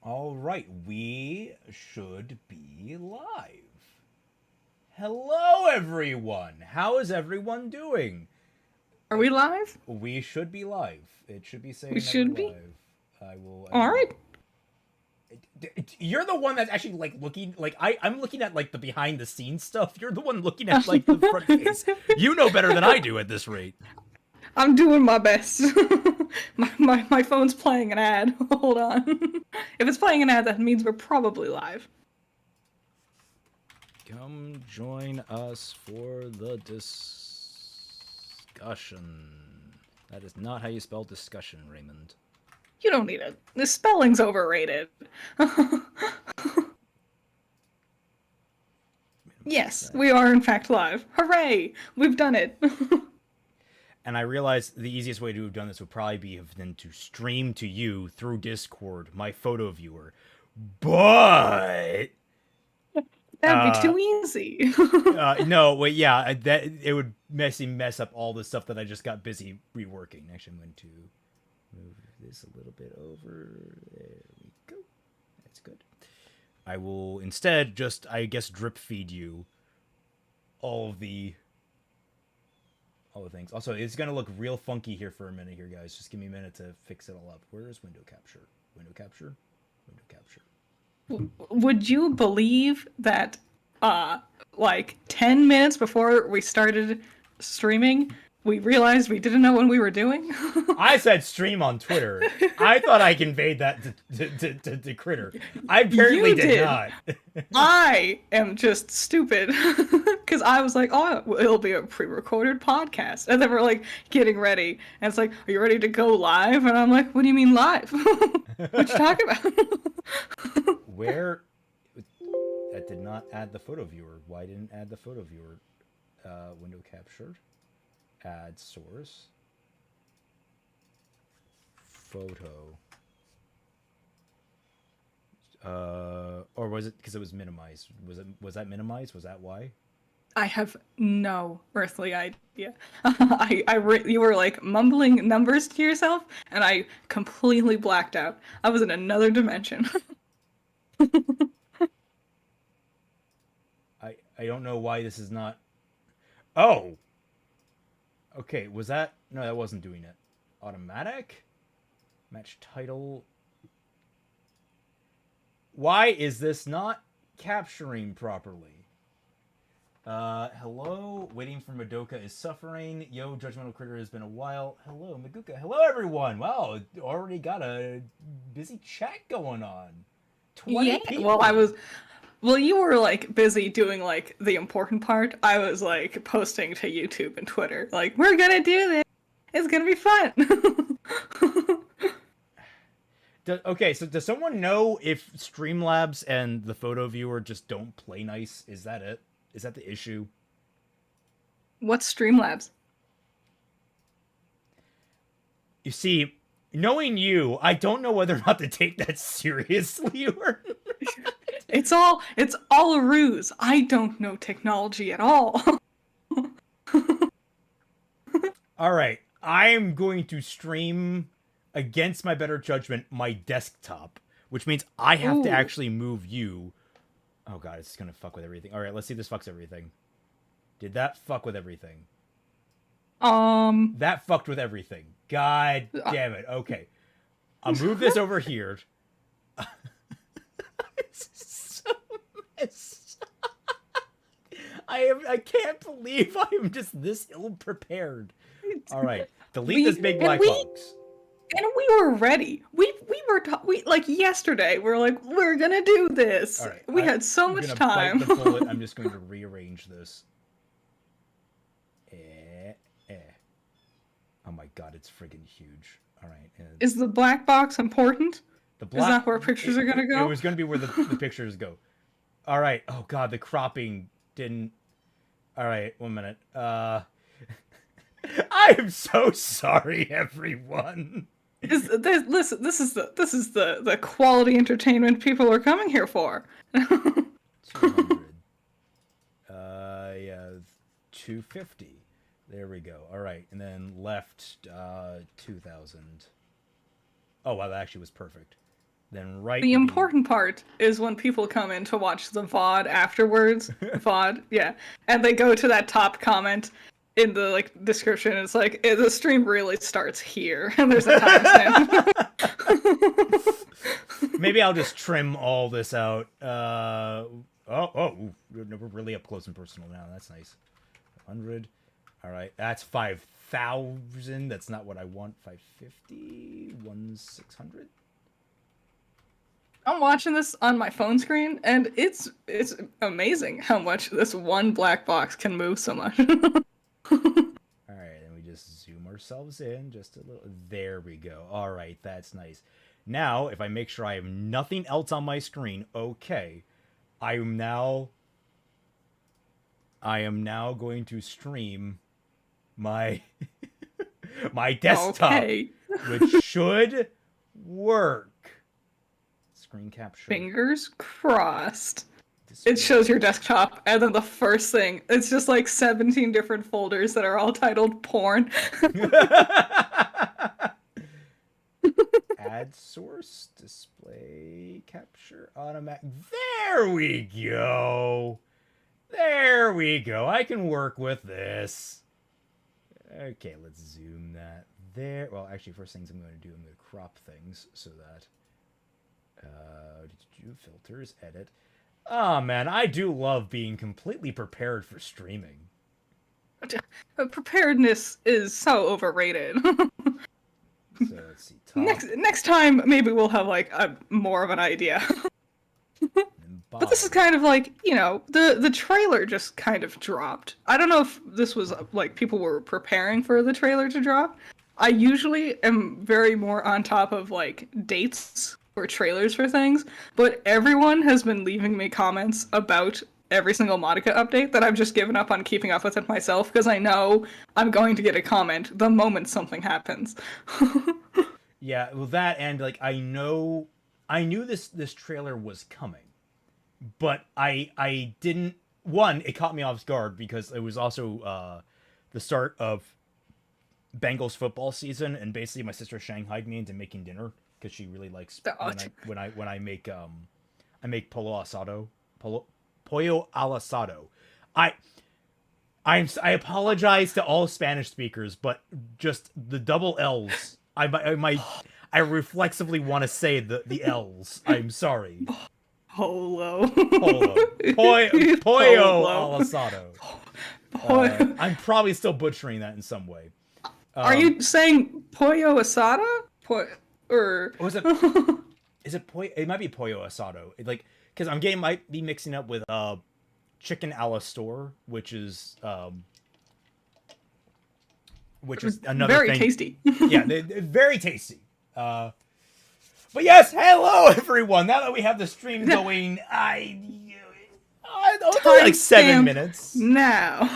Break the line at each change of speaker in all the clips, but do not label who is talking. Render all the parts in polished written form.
All right, we should be live. Hello, everyone. How is everyone doing?
Are we live?
We should be live. It should be
We
saying that we're
should be.
live. I will. I
All
will.
right.
You're the one that's actually like looking. Like I'm looking at like the behind the scenes stuff. You're the one looking at like the front face. You know better than I do at this rate.
I'm doing my best. my phone's playing an ad. Hold on. If it's playing an ad, that means we're probably live.
Come join us for the discussion. That is not how you spell discussion, Raymond.
You don't need it. The spelling's overrated. Yes, we are in fact live. Hooray! We've done it.
And I realized the easiest way to have done this would probably be then to stream to you through Discord, my photo viewer. But
That'd be too easy.
no, wait, yeah, that it would mess up all the stuff that I just got busy reworking. Actually, I'm going to move this a little bit over. There we go. That's good. I will instead just, I guess, drip feed you all the things. Also, it's gonna look real funky here for a minute here, guys. Just give me a minute to fix it all up. Where is window capture? Window capture? Window capture.
Would you believe that like 10 minutes before we started streaming, we realized we didn't know what we were doing?
I said stream on Twitter. I thought I conveyed that to Critter. I apparently
You
did not.
I am just stupid because I was like, oh, it'll be a pre-recorded podcast. And then we're like getting ready. And it's like, are you ready to go live? And I'm like, what do you mean live? What you talking about?
Where? That did not add the photo viewer. Why didn't add the photo viewer? Window captured. Add source. Photo. Or was it because it was minimized? Was that minimized? Was that why?
I have no earthly idea. You were like mumbling numbers to yourself, and I completely blacked out. I was in another dimension.
I don't know why this is not. Oh. Okay, was that? No, that wasn't doing it. Automatic? Match title. Why is this not capturing properly? Hello? Waiting for Madoka is suffering. Yo, Judgmental Critter has been a while. Hello, Maguka. Hello, everyone. Wow, already got a busy chat going on. 20 people.
Well, you were like busy doing like the important part. I was like posting to YouTube and Twitter, like, we're gonna do this. It's gonna be fun.
Okay, so does someone know if Streamlabs and the photo viewer just don't play nice? Is that it? Is that the issue?
What's Streamlabs?
You see, knowing you, I don't know whether or not to take that seriously or not.
It's all a ruse. I don't know technology at all.
All right, I'm going to stream against my better judgment my desktop, which means I have to actually move you. Oh god, it's gonna fuck with everything. All right, let's see if this fucks everything. Did that fuck with everything? That fucked with everything. God damn it. Okay. I'll move this over here. So messed up. I can't believe I am just this ill prepared. All right. Delete this big black box.
And we were ready. We like yesterday. We're like, we're gonna do this.
All right,
we had so much time.
Bite the bullet. I'm just going to rearrange this. Oh my god, it's friggin' huge. All right.
Is the black box important?
Is
that where pictures are gonna go?
It was gonna be where the pictures go. All right. Oh god, the cropping didn't. All right, 1 minute. I am so sorry, everyone.
Listen, this is the quality entertainment people are coming here for.
200. Yeah, 250. There we go. All right, and then left 2,000. Oh wow, that actually was perfect. Then right.
The important part is when people come in to watch the VOD afterwards. VOD, yeah. And they go to that top comment in the like description. It's like, the stream really starts here. And there's a timestamp.
Maybe I'll just trim all this out. Ooh, we're really up close and personal now. That's nice. 100. All right, that's 5,000. That's not what I want. 550. 600.
I'm watching this on my phone screen, and it's amazing how much this one black box can move so much.
All right, and we just zoom ourselves in just a little. There we go. All right, that's nice. Now, if I make sure I have nothing else on my screen, okay, I am now going to stream my my desktop,
Okay.
which should work. Screen capture.
Fingers crossed.
Display.
It shows your desktop, and then the first thing, it's just like 17 different folders that are all titled porn.
Add source, display capture, automatic. There we go. There we go. I can work with this. Okay, let's zoom that there. Well, actually, first things I'm going to do, I'm going to crop things so that... filters, edit. Oh, man, I do love being completely prepared for streaming.
Preparedness is so overrated.
So let's see. Top.
Next time, maybe we'll have like more of an idea. But this is kind of like, you know, the trailer just kind of dropped. I don't know if this was like people were preparing for the trailer to drop. I usually am very more on top of like dates or trailers for things, but everyone has been leaving me comments about every single Madoka update that I've just given up on keeping up with it myself because I know I'm going to get a comment the moment something happens.
Yeah, well, that and like I knew this trailer was coming, but I didn't. One, it caught me off guard because it was also the start of Bengals football season, and basically my sister shanghaied me into making dinner because she really likes when I make pollo asado, pollo al asado. I apologize to all Spanish speakers, but just the double L's. I reflexively want to say the L's. I'm sorry.
Pollo.
Pollo al asado. I'm probably still butchering that in some way.
Are you saying pollo asada?
Was it? Is it pollo? It might be pollo asado. Because might be mixing up with chicken a la store, which is another
very
thing.
Tasty.
Yeah, they're very tasty. But yes, hello everyone. Now that we have the stream going, like 7 minutes.
Now.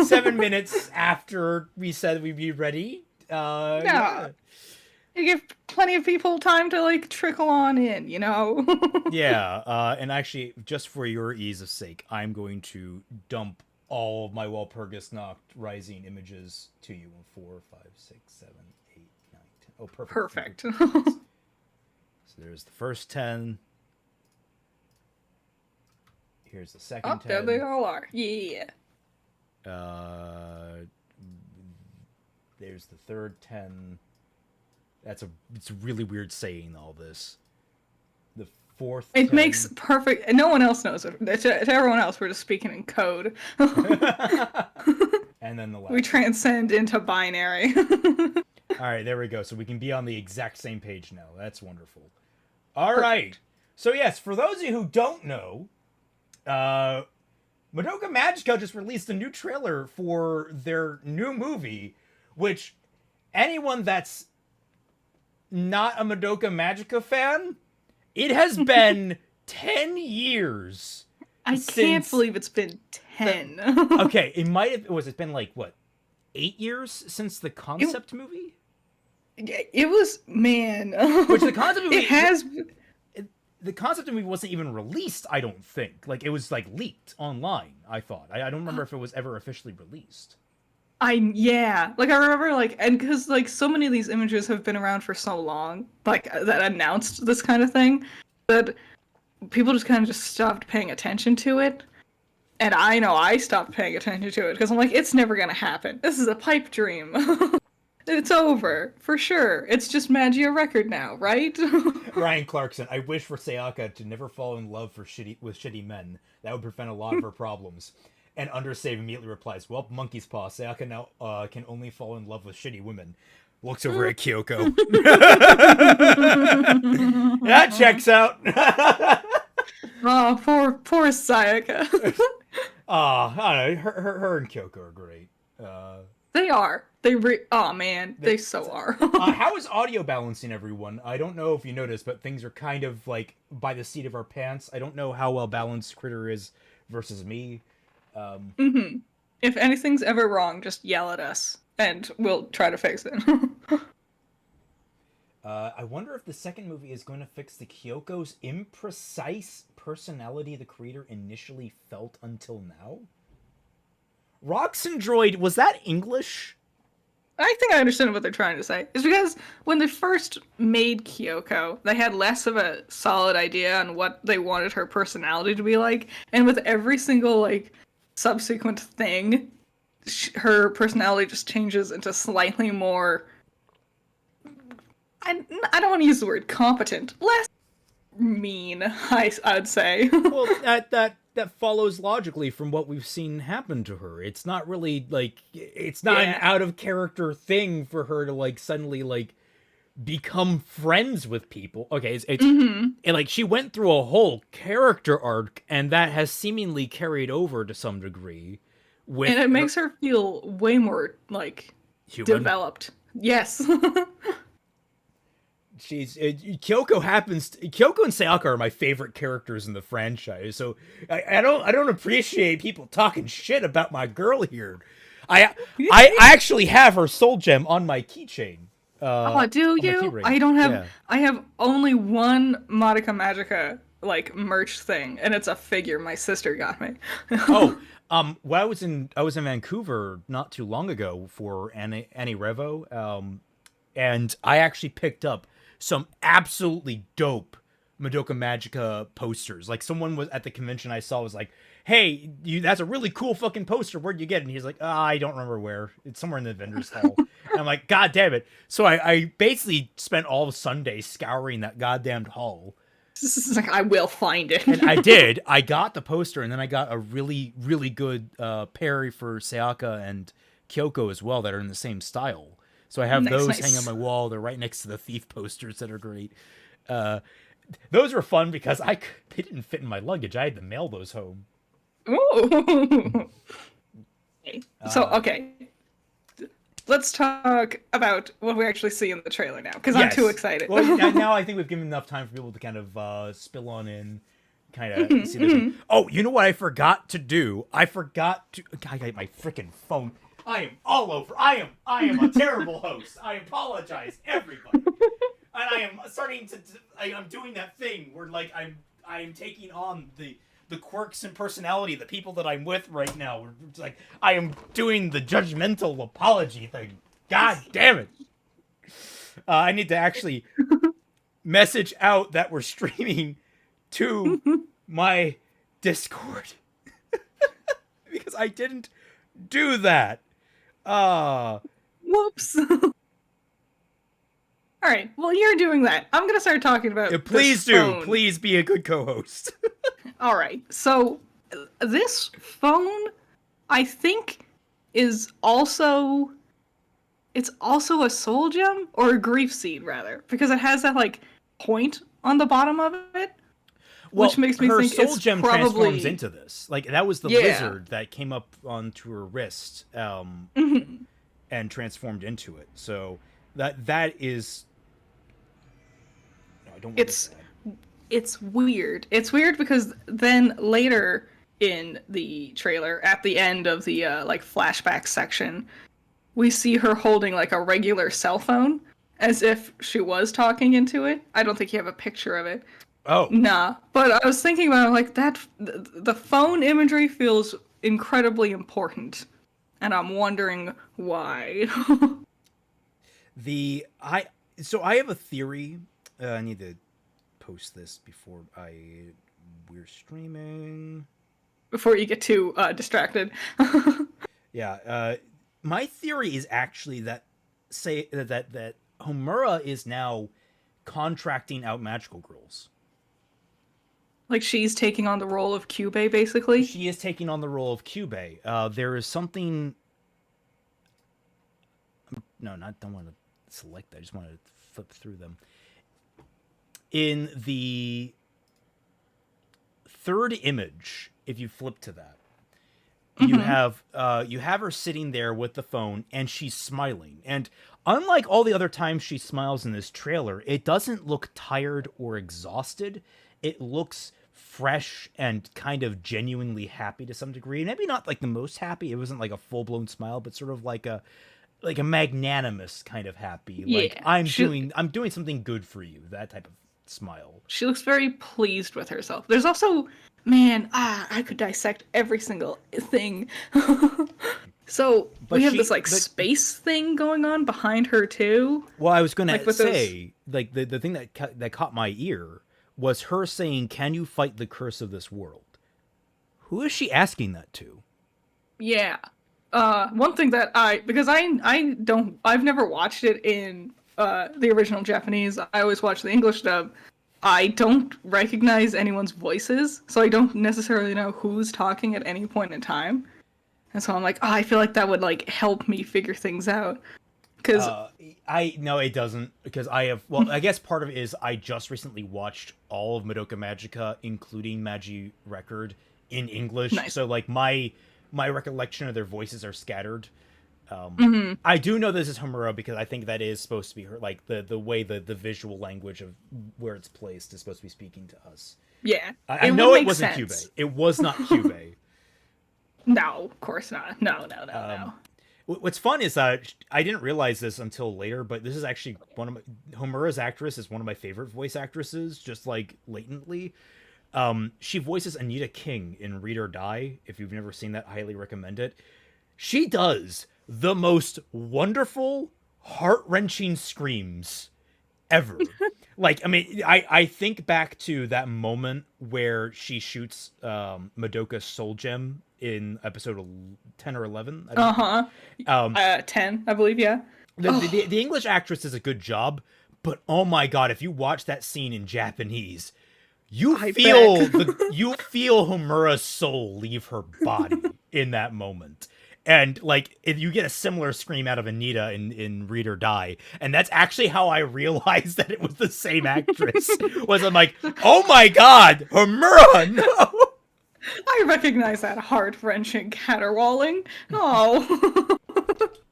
7 minutes after we said we'd be ready. Yeah.
You give plenty of people time to like trickle on in, you know?
Yeah, and actually, just for your ease of sake, I'm going to dump all of my Walpurgisnacht Rising images to you in 4, 5, 6, 7, 8, 9, 10. Oh, perfect.
Perfect.
So there's the first 10. Here's the second 10.
There they all are. Yeah.
There's the third 10. It's really weird saying all this. The fourth.
It
10.
makes perfect. No one else knows it. To everyone else, we're just speaking in code.
And then the last.
We transcend into binary.
All right, there we go. So we can be on the exact same page now. That's wonderful. All right. So yes, for those of you who don't know, Madoka Magica just released a new trailer for their new movie, which anyone that's not a Madoka Magica fan, it has been 10 years.
I can't believe it's been 10.
Okay, it's been like, what, 8 years since the concept movie?
It was, man.
Which the concept movie...
It has...
The concept movie wasn't even released, I don't think. Like, it was, like, leaked online, I thought. I don't remember if it was ever officially released.
Like I remember like, and because like so many of these images have been around for so long, like that announced this kind of thing, that people just kind of just stopped paying attention to it. And I know I stopped paying attention to it because I'm like, it's never gonna happen. This is a pipe dream. It's over for sure. It's just Magia record now, right?
Ryan Clarkson, I wish for Sayaka to never fall in love with shitty men. That would prevent a lot of her problems. And Undersave immediately replies, well, monkey's paw. Sayaka now can only fall in love with shitty women. Looks over at Kyoko. That checks out.
Oh, poor Sayaka.
I don't know. Her and Kyoko are great.
They are. Oh man, they so are.
How is audio balancing, everyone? I don't know if you noticed, but things are kind of like by the seat of our pants. I don't know how well balanced Critter is versus me.
If anything's ever wrong, just yell at us, and we'll try to fix it.
I wonder if the second movie is going to fix the Kyoko's imprecise personality the creator initially felt until now. Roxandroid, was that English?
I think I understand what they're trying to say. It's because when they first made Kyoko, they had less of a solid idea on what they wanted her personality to be like, and with every single like subsequent thing, her personality just changes into slightly more. I don't want to use the word competent, less mean. I'd say.
Well, that follows logically from what we've seen happen to her. It's not really like it's not an out of character thing for her to like suddenly like become friends with people. Okay, it's and like she went through a whole character arc, and that has seemingly carried over to some degree.
And it makes her feel way more like human. Developed. Yes.
Kyoko and Sayaka are my favorite characters in the franchise, so I don't appreciate people talking shit about my girl here. I actually have her soul gem on my keychain.
Do you? I don't have. Yeah. I have only one Madoka Magica like merch thing, and it's a figure my sister got me.
Well, I was in Vancouver not too long ago for Annie Revo, and I actually picked up some absolutely dope Madoka Magica posters. Like someone was at the convention I saw was like, "Hey, that's a really cool fucking poster. Where'd you get it?" And he's like, I don't remember where. It's somewhere in the vendor's hall. And I'm like, God damn it. So I basically spent all of Sunday scouring that goddamn hall.
This is like, I will find it.
And I did. I got the poster, and then I got a really, really good pair for Sayaka and Kyoko as well that are in the same style. So I have those hanging on my wall. They're right next to the Thief posters that are great. Those were fun because they didn't fit in my luggage. I had to mail those home.
Ooh. Okay. Let's talk about what we actually see in the trailer now, because I'm too excited.
Well, now I think we've given enough time for people to kind of spill on in, kind of see this. Oh, you know what I forgot to do? I got my freaking phone. I am all over. I am a terrible host. I apologize, everybody. And I am starting to. I'm doing that thing where like I'm taking on the quirks and personality of the people that I'm with right now. It's like I am doing the judgmental apology thing. God damn it! I need to actually message out that we're streaming to my Discord because I didn't do that.
Whoops. All right. Well, you're doing that. I'm gonna start talking about.
Please do. Phone. Please be a good co-host.
All right. So this phone, I think, is also. It's also a soul gem or a grief seed, rather, because it has that like point on the bottom of it.
Well,
which makes me think
her soul
it's
gem
probably...
transforms into this. Like that was the lizard that came up onto her wrist, and transformed into it. So that is. No, I don't.
It's weird. It's weird because then later in the trailer, at the end of the like flashback section, we see her holding like a regular cell phone, as if she was talking into it. I don't think you have a picture of it.
Oh.
Nah, but I was thinking about it, like that. The phone imagery feels incredibly important, and I'm wondering why.
So I have a theory. I need to post this before we're streaming.
Before you get too distracted.
Yeah, my theory is actually that Homura is now contracting out magical girls.
Like she's taking on the role of Kyubey, basically.
She is taking on the role of Kyubey. There is something. No, don't want to select that. I just want to flip through them. In the third image, if you flip to that, you have her sitting there with the phone, and she's smiling. And unlike all the other times she smiles in this trailer, it doesn't look tired or exhausted. It looks fresh and kind of genuinely happy to some degree. Maybe not like the most happy. It wasn't like a full-blown smile, but sort of like a magnanimous kind of happy. Like,
Yeah,
I'm doing something good for you. That type of smile.
She looks very pleased with herself. There's also, man, I could dissect every single thing. So we have this space thing going on behind her too.
Well, I was going to say, like the thing that caught my ear was her saying, "Can you fight the curse of this world?" Who is she asking that to?
Yeah. One thing that I've never watched it in the original Japanese. I always watch the English dub. I don't recognize anyone's voices, so I don't necessarily know who's talking at any point in time. And so I'm like, I feel like that would like help me figure things out. Because
no, it doesn't. Because I guess part of it is I just recently watched all of Madoka Magica, including Magi Record, in English.
Nice.
So like my recollection of their voices are scattered. I do know this is Homura because I think that is supposed to be her, like the way the visual language of where it's placed is supposed to be speaking to us.
Yeah,
I know it wasn't Kyubey. It was not Kyubey.
No, of course not. No.
What's fun is that I didn't realize this until later, but this is actually Homura's actress is one of my favorite voice actresses, just like latently. She voices Anita King in Read or Die. If you've never seen that, highly recommend it. She does the most wonderful, heart-wrenching screams ever. Like, I mean, I think back to that moment where she shoots Madoka's soul gem in episode 10 or 11.
10, I believe, yeah.
The English actress does a good job, but oh my god, if you watch that scene in Japanese, you feel Homura's soul leave her body in that moment. And like, if you get a similar scream out of Anita in Read or Die, and that's actually how I realized that it was the same actress. Was I'm like, oh my god, Homura, no!
I recognize that heart-wrenching caterwauling. Oh.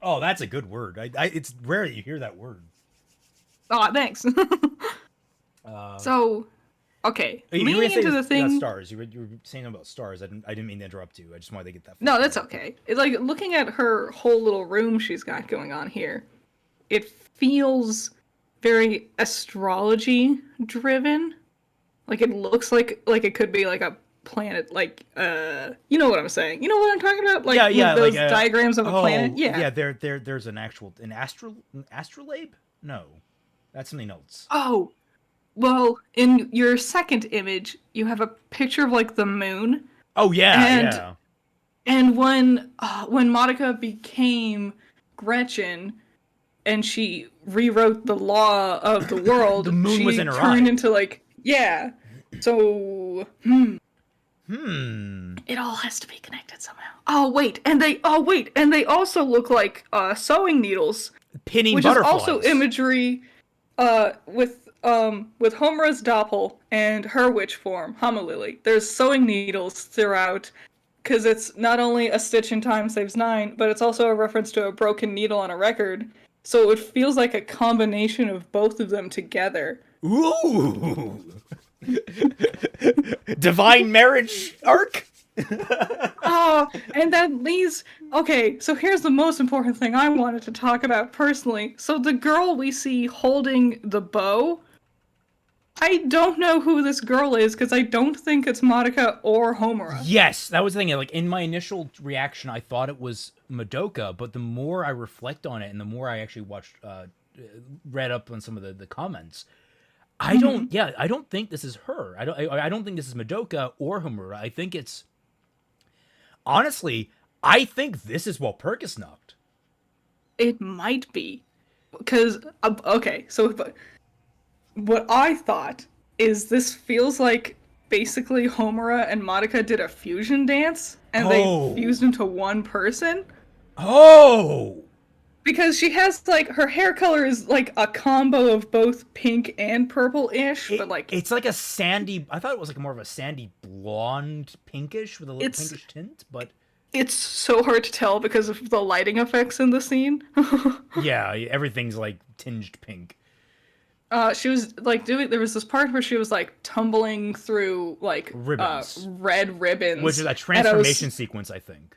Oh, that's a good word. It's rare that you hear that word.
Oh, thanks. So, okay, leading into the thing.
Stars. You were saying about stars. I didn't mean to interrupt you. I just wanted to get that.
No, that's okay. It's like looking at her whole little room she's got going on here. It feels very astrology driven. Like it looks like it could be like a planet, like you know what I'm saying? You know what I'm talking about? Like those like diagrams of a planet. Yeah.
There's an astrolabe? No, that's something else.
Oh. Well, in your second image, you have a picture of like the moon.
Oh yeah,
And when Madoka became Gretchen, and she rewrote the law of the world,
the moon was in her eye.
Turned into like So it all has to be connected somehow. Oh wait, and they also look like sewing needles,
pinning
which
butterflies.
Is also imagery with Homura's doppel and her witch form, Hamalili. There's sewing needles throughout, because it's not only a stitch in time saves 9, but it's also a reference to a broken needle on a record. So it feels like a combination of both of them together.
Ooh! Divine marriage arc?
And that leads... Okay, so here's the most important thing I wanted to talk about personally. So the girl we see holding the bow... I don't know who this girl is because I don't think it's Madoka or Homura.
Yes, that was the thing. Like in my initial reaction, I thought it was Madoka, but the more I reflect on it, and the more I actually read up on some of the comments, I don't. Yeah, I don't think this is her. I don't think this is Madoka or Homura. I think it's honestly. I think this is Walpurgisnacht.
It might be. Because, okay, so what I thought is this feels like basically Homura and Madoka did a fusion dance and they fused into one person.
Oh!
Because she has, like, her hair color is like a combo of both pink and purple-ish, but like...
It's like a sandy... I thought it was like more of a sandy blonde pinkish with a little pinkish tint, but...
It's so hard to tell because of the lighting effects in the scene.
Yeah, everything's like tinged pink.
She was like there was this part where she was like tumbling through like
ribbons.
Red ribbons,
which is a transformation sequence, I think.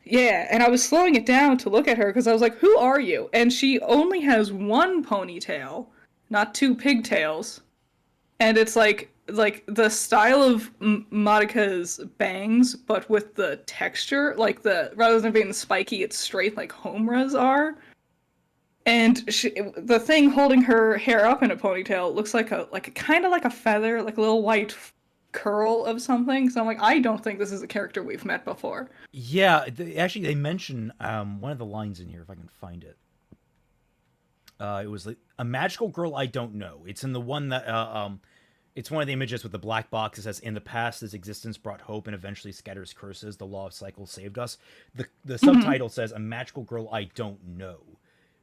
Yeah, and I was slowing it down to look at her because I was like, "Who are you?" And she only has one ponytail, not two pigtails, and it's like the style of Madoka's bangs, but with the texture, like rather than being spiky, it's straight like Homura's are. And the thing holding her hair up in a ponytail looks like a kind of like a feather, like a little white curl of something. So I'm like, I don't think this is a character we've met before.
Yeah, actually, they mention one of the lines in here, if I can find it. It was like a magical girl I don't know. It's in the one that it's one of the images with the black box. It says, "In the past, this existence brought hope and eventually scatters curses. The law of cycles saved us." The subtitle says, "A magical girl I don't know."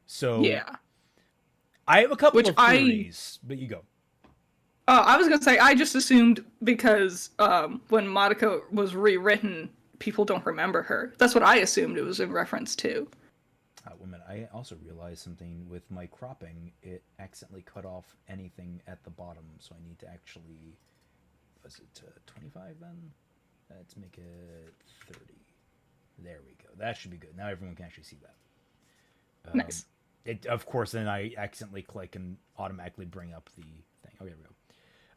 So
yeah,
I have a couple of theories, but you go.
I was gonna say I just assumed because when Madoka was rewritten, people don't remember her. That's what I assumed it was in reference to.
Wait a minute. I also realized something with my cropping. It accidentally cut off anything at the bottom, so I need to actually... Was it 25 then? Let's make it 30. There we go. That should be good. Now everyone can actually see that.
Nice.
Of course, then I accidentally click and automatically bring up the thing. Okay, there we go.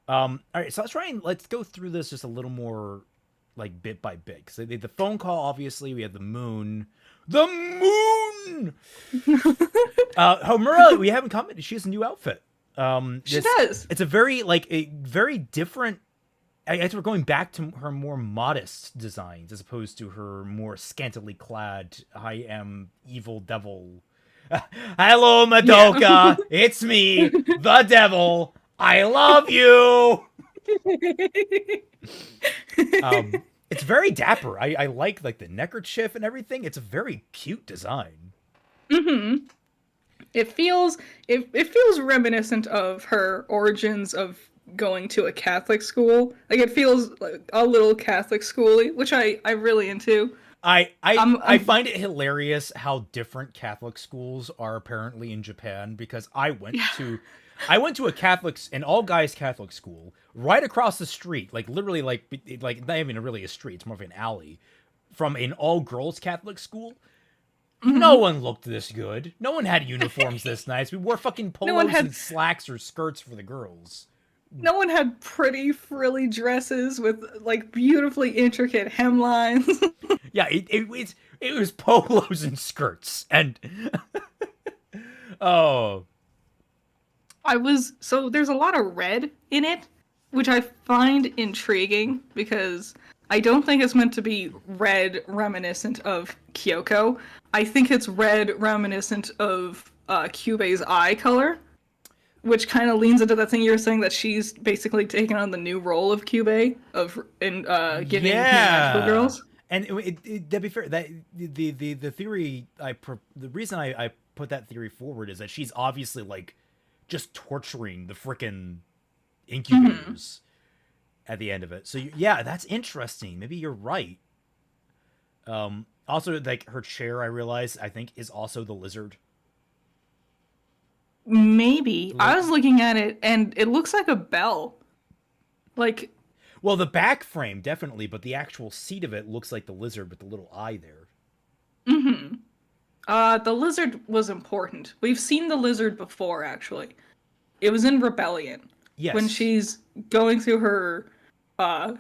All right, so let's go through this just a little more, like, bit by bit. Because the phone call, obviously, we had the moon. The moon! Homura, we haven't commented. She has a new outfit.
She does.
It's a very different... I guess we're going back to her more modest designs as opposed to her more scantily clad, I am evil devil. Hello, Madoka. Yeah. It's me, the devil. I love you. It's very dapper. I like the neckerchief and everything. It's a very cute design.
Mm-hmm. It feels reminiscent of her origins of going to a Catholic school. Like it feels like a little Catholic schooly, which I really into.
I find it hilarious how different Catholic schools are apparently in Japan, because I went to a Catholic, an all guys Catholic school right across the street, like literally like not even really a street, it's more of an alley from an all girls Catholic school. Mm-hmm. No one looked this good. No one had uniforms this nice. We wore fucking polos and slacks or skirts for the girls.
No one had pretty frilly dresses with like beautifully intricate hemlines.
Yeah, it was polos and skirts and oh.
So there's a lot of red in it, which I find intriguing because I don't think it's meant to be red reminiscent of Kyoko. I think it's red reminiscent of Kyubei's eye color. Which kind of leans into that thing you were saying that she's basically taken on the new role of Kyubei in getting magical girls.
And to be fair, that the theory the reason I put that theory forward is that she's obviously like just torturing the frickin' incubators at the end of it. So yeah, that's interesting. Maybe you're right. Also, like her chair, I think is also the lizard.
Maybe. I was looking at it and it looks like a bell. Like,
well, the back frame definitely, but the actual seat of it looks like the lizard with the little eye there.
Mm-hmm. The lizard was important. We've seen the lizard before, actually. It was in Rebellion. when
Yes.
she's going through her uh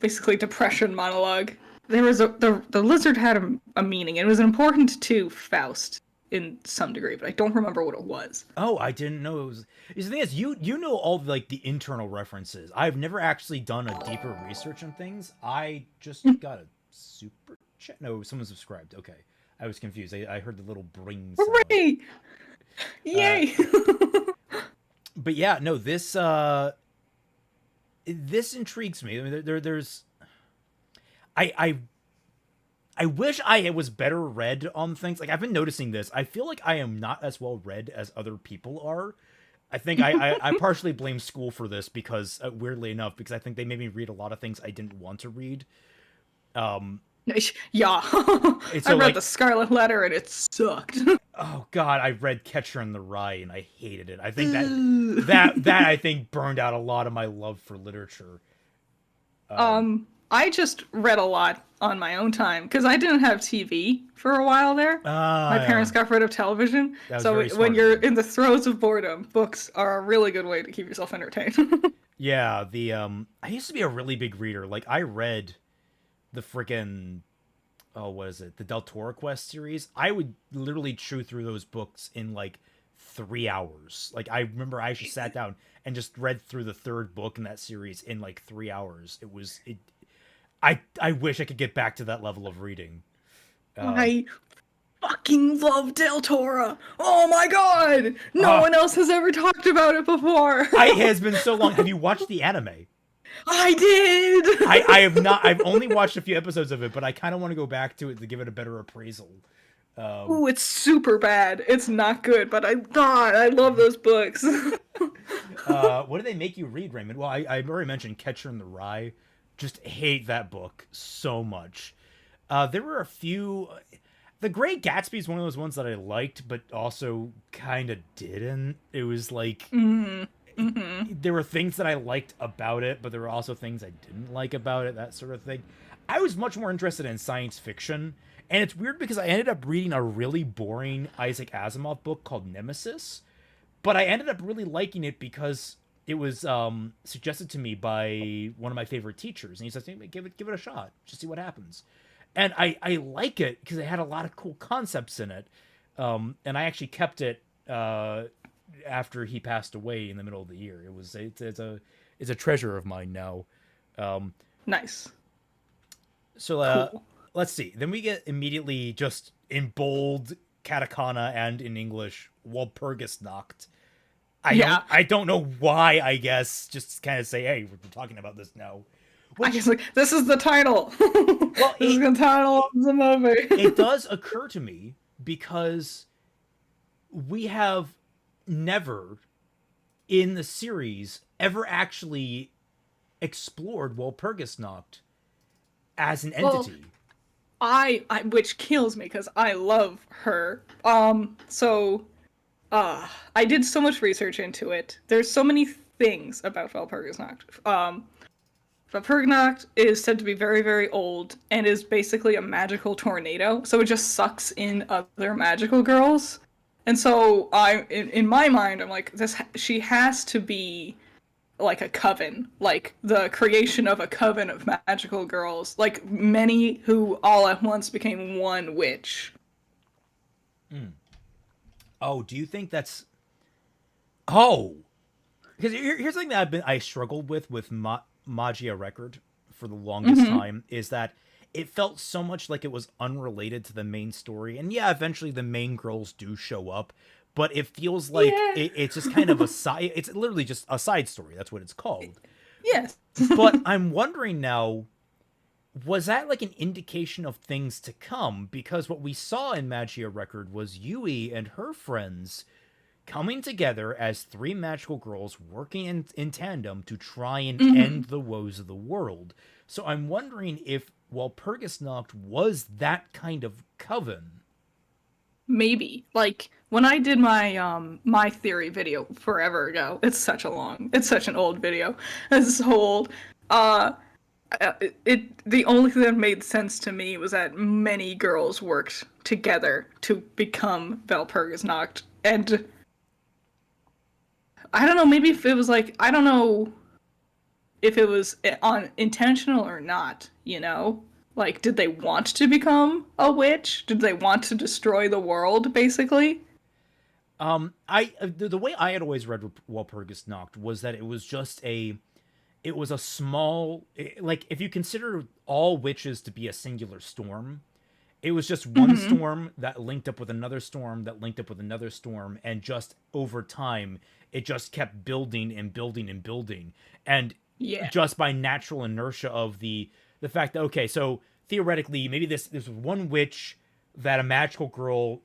basically depression monologue. There was the lizard had a meaning. It was important to Faust in some degree, but I don't remember what it was.
Oh, I didn't know it was. The thing is, you know all like the internal references. I've never actually done a deeper research on things. I just got a super chat. No, someone subscribed. Okay, I was confused. I heard the little bring sound.
Hooray!
Uh,
Yay!
but yeah, no, this intrigues me. I mean, there's I I wish I was better read on things. Like I've been noticing this. I feel like I am not as well read as other people are. I think I partially blame school for this because weirdly enough, because I think they made me read a lot of things I didn't want to read. Um,
Yeah.
and
I
so
read
like,
the Scarlet Letter and it sucked.
oh god, I read Catcher in the Rye and I hated it. I think that I think burned out a lot of my love for literature.
I just read a lot on my own time because I didn't have TV for a while there. My
Yeah,
parents got rid of television,
that was
so
very smart
when
of
you're
them.
in the throes of boredom, books are a really good way to keep yourself entertained.
Yeah, the I used to be a really big reader. Like I read the freaking oh, what is it? The Del Toro Quest series. I would literally chew through those books in like 3 hours. Like I remember I actually sat down and just read through the third book in that series in like 3 hours. I wish I could get back to that level of reading. Um,
I fucking love Del Toro. Oh my god! No
uh,
one else has ever talked about it before.
it has been so long. Have you watched the anime?
I did.
I have not. I've only watched a few episodes of it, but I kind of want to go back to it to give it a better appraisal. Um,
Ooh, it's super bad. It's not good, but I love those books.
what do they make you read, Raymond? Well, I already mentioned Catcher in the Rye. Just hate that book so much. There were a few. The Great Gatsby is one of those ones that I liked, but also kind of didn't. It was like there were things that I liked about it, but there were also things I didn't like about it. That sort of thing. I was much more interested in science fiction, and it's weird because I ended up reading a really boring Isaac Asimov book called Nemesis, but I ended up really liking it because it was suggested to me by one of my favorite teachers, and he says, hey, give it a shot, just see what happens." And I like it because it had a lot of cool concepts in it, and I actually kept it after he passed away in the middle of the year. It's a treasure of mine now. Um,
Nice.
so
Cool.
let's see. Then we get immediately just in bold katakana and in English Walpurgisnacht.
Yeah.
I don't know why. I guess just kind of say, hey, we're talking about this now.
I
Which
was like, this is the title.
well,
This is the title of the
it
movie.
does occur to me because we have never in the series ever actually explored Walpurgisnacht as an
Well,
entity.
I which kills me because I love her. I did so much research into it. There's so many things about Walpurgisnacht. Walpurgisnacht is said to be very, very old and is basically a magical tornado. So it just sucks in other magical girls. And so in my mind, I'm like, she has to be like a coven, like the creation of a coven of magical girls, like many who all at once became one witch.
Oh, do you think that's oh? Because here's something that I struggled with Magia Record for the longest time is that it felt so much like it was unrelated to the main story. And yeah, eventually the main girls do show up, but it feels like
Yeah.
it's just kind of a side. It's literally just a side story. That's what it's called.
Yes.
But I'm wondering now, was that like an indication of things to come? Because what we saw in Magia Record was Yui and her friends coming together as three magical girls working in tandem to try and end the woes of the world. So I'm wondering if Walpurgisnacht was that kind of coven.
Maybe. Like when I did my theory video forever ago. It's such an old video. It's so old. Uh the only thing that made sense to me was that many girls worked together to become Walpurgisnacht. And I don't know, maybe if it was like, I don't know if it was on intentional or not, you know? Like, did they want to become a witch? Did they want to destroy the world, basically?
The way I had always read Walpurgisnacht was that it was a small, like if you consider all witches to be a singular storm, it was just one
Mm-hmm.
storm that linked up with another storm that linked up with another storm, and just over time it just kept building and building and building, and
Yeah.
just by natural inertia of the fact that, okay, so theoretically maybe this one witch that a magical girl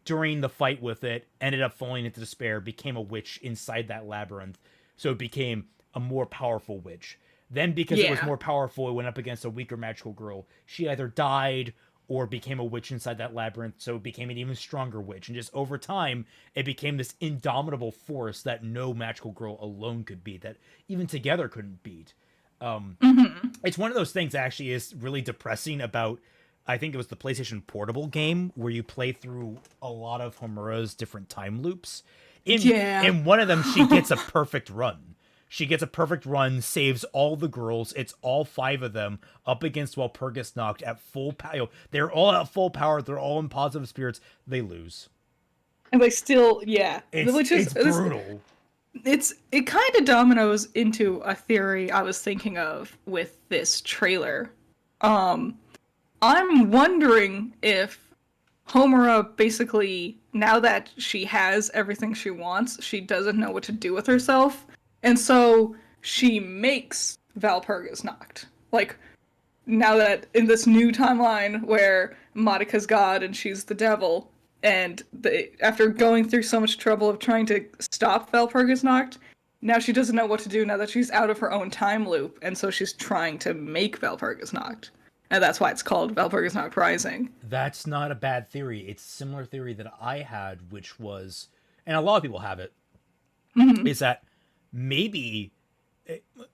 during the fight with it ended up falling into despair, became a witch inside that labyrinth, so it became a more powerful witch. Then because it was
Yeah.
more powerful, it went up against a weaker magical girl. She either died or became a witch inside that labyrinth, so it became an even stronger witch. And just over time, it became this indomitable force that no magical girl alone could beat, that even together couldn't beat.
Mm-hmm.
It's one of those things that actually is really depressing about, I think it was the PlayStation Portable game where you play through a lot of Homura's different time loops.
Yeah.
In one of them, she gets a perfect run. She gets a perfect run, saves all the girls. It's all five of them up against Walpurgisnacht at full power. They're all at full power. They're all in positive spirits. They lose.
And they still, yeah. Which is,
It's brutal.
it kind of dominoes into a theory I was thinking of with this trailer. I'm wondering if Homura basically, now that she has everything she wants, she doesn't know what to do with herself. And so she makes Walpurgisnacht. Like, now that in this new timeline where Madoka's God and she's the devil, and after going through so much trouble of trying to stop Walpurgisnacht, now she doesn't know what to do now that she's out of her own time loop, and so she's trying to make Walpurgisnacht. And that's why it's called Walpurgisnacht Rising.
That's not a bad theory. It's a similar theory that I had, which was, and a lot of people have it, is that maybe,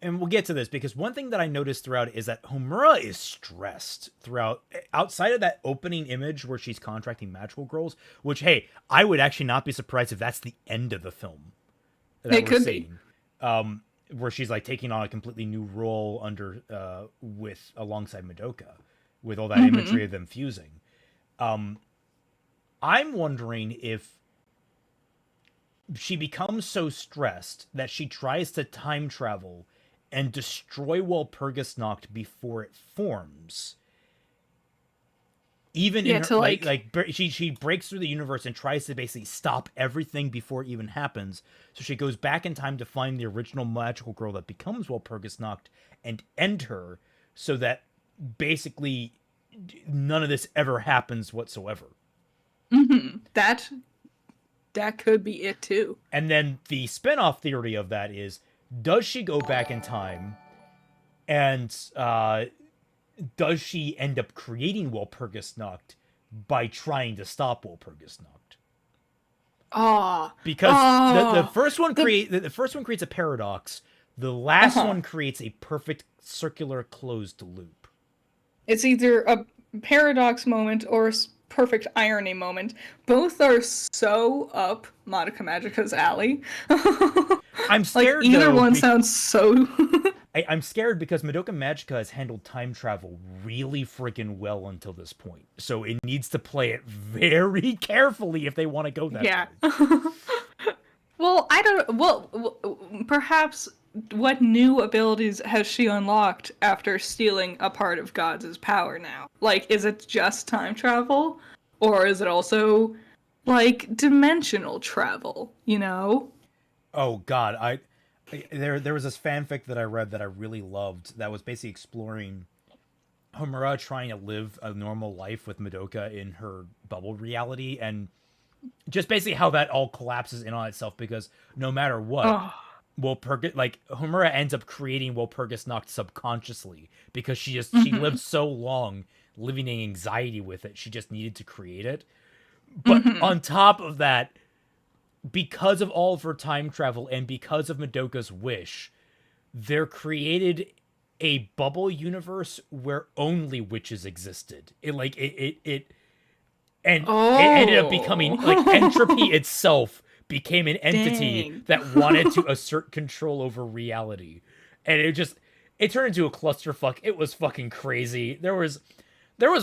and we'll get to this, because one thing that I noticed throughout is that Homura is stressed throughout, outside of that opening image where she's contracting magical girls, which, hey, I would actually not be surprised if that's the end of the film that
It
we're
could
seeing. Where she's like taking on a completely new role under with alongside Madoka, with all that imagery of them fusing. I'm wondering if she becomes so stressed that she tries to time travel and destroy Walpurgisnacht before it forms. Even
Yeah,
in her,
to
she breaks through the universe and tries to basically stop everything before it even happens. So she goes back in time to find the original magical girl that becomes Walpurgisnacht and end her, so that basically none of this ever happens whatsoever.
That could be it too.
And then the spin-off theory of that is, does she go back in time and does she end up creating Walpurgisnacht by trying to stop Walpurgisnacht?
Ah,
Because the first one creates a paradox. The last one creates a perfect circular closed loop.
it's either a paradox moment or a perfect irony moment. Both are so up Madoka Magica's alley.
I'm scared,
like either
though,
one sounds so.
I'm scared because Madoka Magica has handled time travel really freaking well until this point. So it needs to play it very carefully if they want to go that
Yeah.
way.
Well, I don't. Well, perhaps what new abilities has she unlocked after stealing a part of God's power now? Like, is it just time travel? Or is it also, like, dimensional travel, you know?
Oh god, there was this fanfic that I read that I really loved that was basically exploring Homura trying to live a normal life with Madoka in her bubble reality, and just basically how that all collapses in on itself, because no matter what,
Oh,
Homura ends up creating Walpurgisnacht subconsciously, because she lived so long living in anxiety with it, she just needed to create it. But on top of that, because of all of her time travel and because of Madoka's wish, there created a bubble universe where only witches existed. It ended up becoming like entropy itself became an entity
Dang.
that wanted to assert control over reality. And it turned into a clusterfuck. It was fucking crazy. There was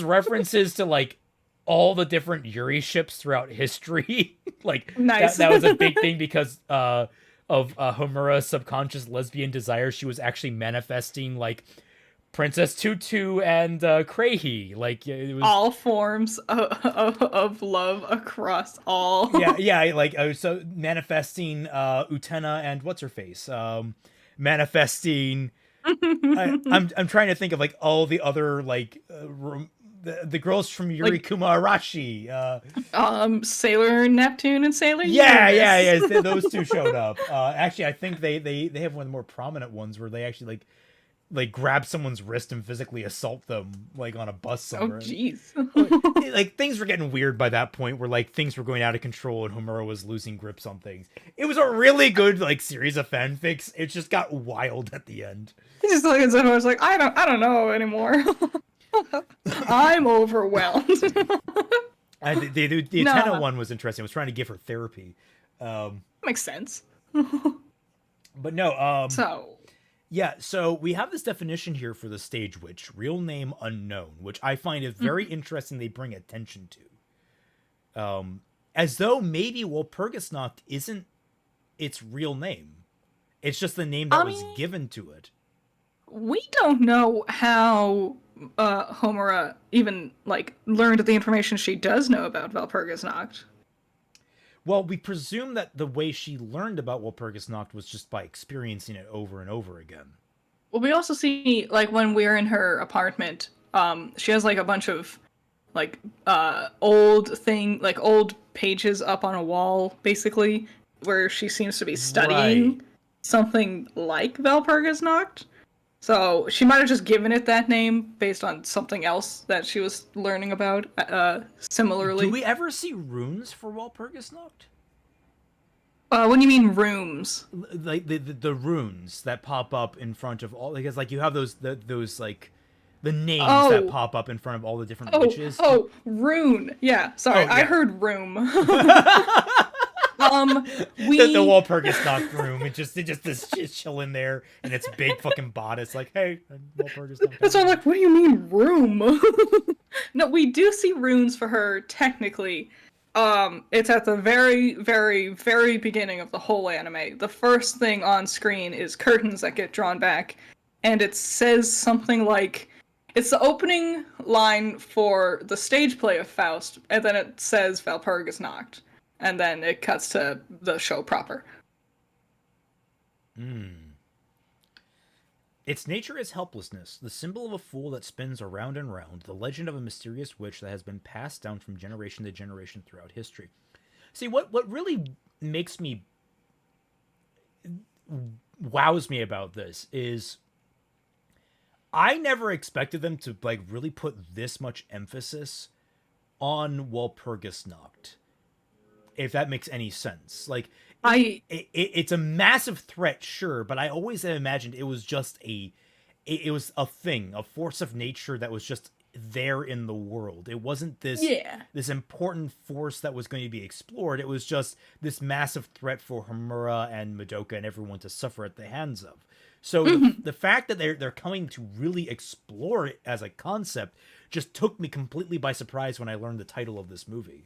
references to like all the different Yuri ships throughout history. Like
Nice.
that was a big thing because of Homura's subconscious lesbian desire. She was actually manifesting like Princess Tutu and Krahi. Like it was
All forms of love across all.
yeah, like so manifesting Utena and what's her face, manifesting. I'm trying to think of like all the other like the girls from Yuri
Like-
Kuma Arashi.
Sailor Neptune and Sailor
Yeah,
Uranus.
those two showed up. Actually, I think they have one of the more prominent ones where they actually like grab someone's wrist and physically assault them like on a bus
Oh
somewhere.
jeez.
Like things were getting weird by that point where like things were going out of control and Homura was losing grips on things. It was a really good like series of fanfics. It just got wild at the end.
He's just like, I was like, I don't know anymore. I'm overwhelmed.
And the
No.
Atena one was interesting. I was trying to give her therapy.
Makes sense.
But no,
So,
yeah, so we have this definition here for the stage witch, real name unknown, which I find it very interesting they bring attention to. As though maybe Walpurgisnacht isn't its real name. It's just the name that was given to it.
we don't know how Homura even like learned the information she does know about Walpurgisnacht.
Well, we presume that the way she learned about Walpurgisnacht was just by experiencing it over and over again.
Well, we also see like when we're in her apartment, she has like a bunch of like old pages up on a wall, basically, where she seems to be studying something like Walpurgisnacht. So she might have just given it that name based on something else that she was learning about. Similarly,
Do we ever see runes for Walpurgisnacht?
what do you mean rooms?
Like the runes that pop up in front of all, because like you have those like the names that pop up in front of all the different witches.
Oh, rune. Yeah, sorry,
Oh, yeah.
I heard room.
The Walpurgisnacht room. It just is chilling there, and it's big fucking bodice. Like, hey, Walpurgisnacht.
That's why I'm like, what do you mean room? No, we do see runes for her technically. It's at the very, very, very beginning of the whole anime. The first thing on screen is curtains that get drawn back, and it says something like, it's the opening line for the stage play of Faust, and then it says Walpurgisnacht, and then it cuts to the show proper.
Its nature is helplessness, the symbol of a fool that spins around and round, the legend of a mysterious witch that has been passed down from generation to generation throughout history. See, what really makes me wows me about this is I never expected them to like really put this much emphasis on Walpurgisnacht, if that makes any sense. Like, it's a massive threat, sure, but I always had imagined it was just it was a thing, a force of nature that was just there in the world. It wasn't this important force that was going to be explored. It was just this massive threat for Homura and Madoka and everyone to suffer at the hands of. So the fact that they're coming to really explore it as a concept just took me completely by surprise when I learned the title of this movie.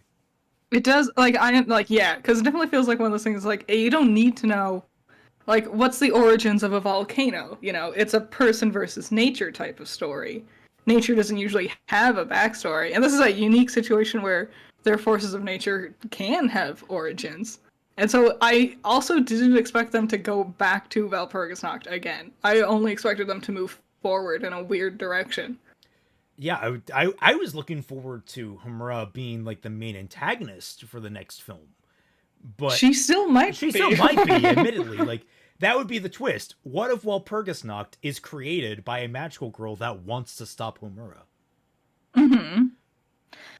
It does, like, because it definitely feels like one of those things, like, you don't need to know, like, what's the origins of a volcano? You know, it's a person versus nature type of story. Nature doesn't usually have a backstory, and this is a unique situation where their forces of nature can have origins. And so I also didn't expect them to go back to Walpurgisnacht again. I only expected them to move forward in a weird direction.
Yeah, I was looking forward to Homura being like the main antagonist for the next film, but
she still might be.
Admittedly. Like, that would be the twist. What if Walpurgisnacht is created by a magical girl that wants to stop Homura?
Mm-hmm.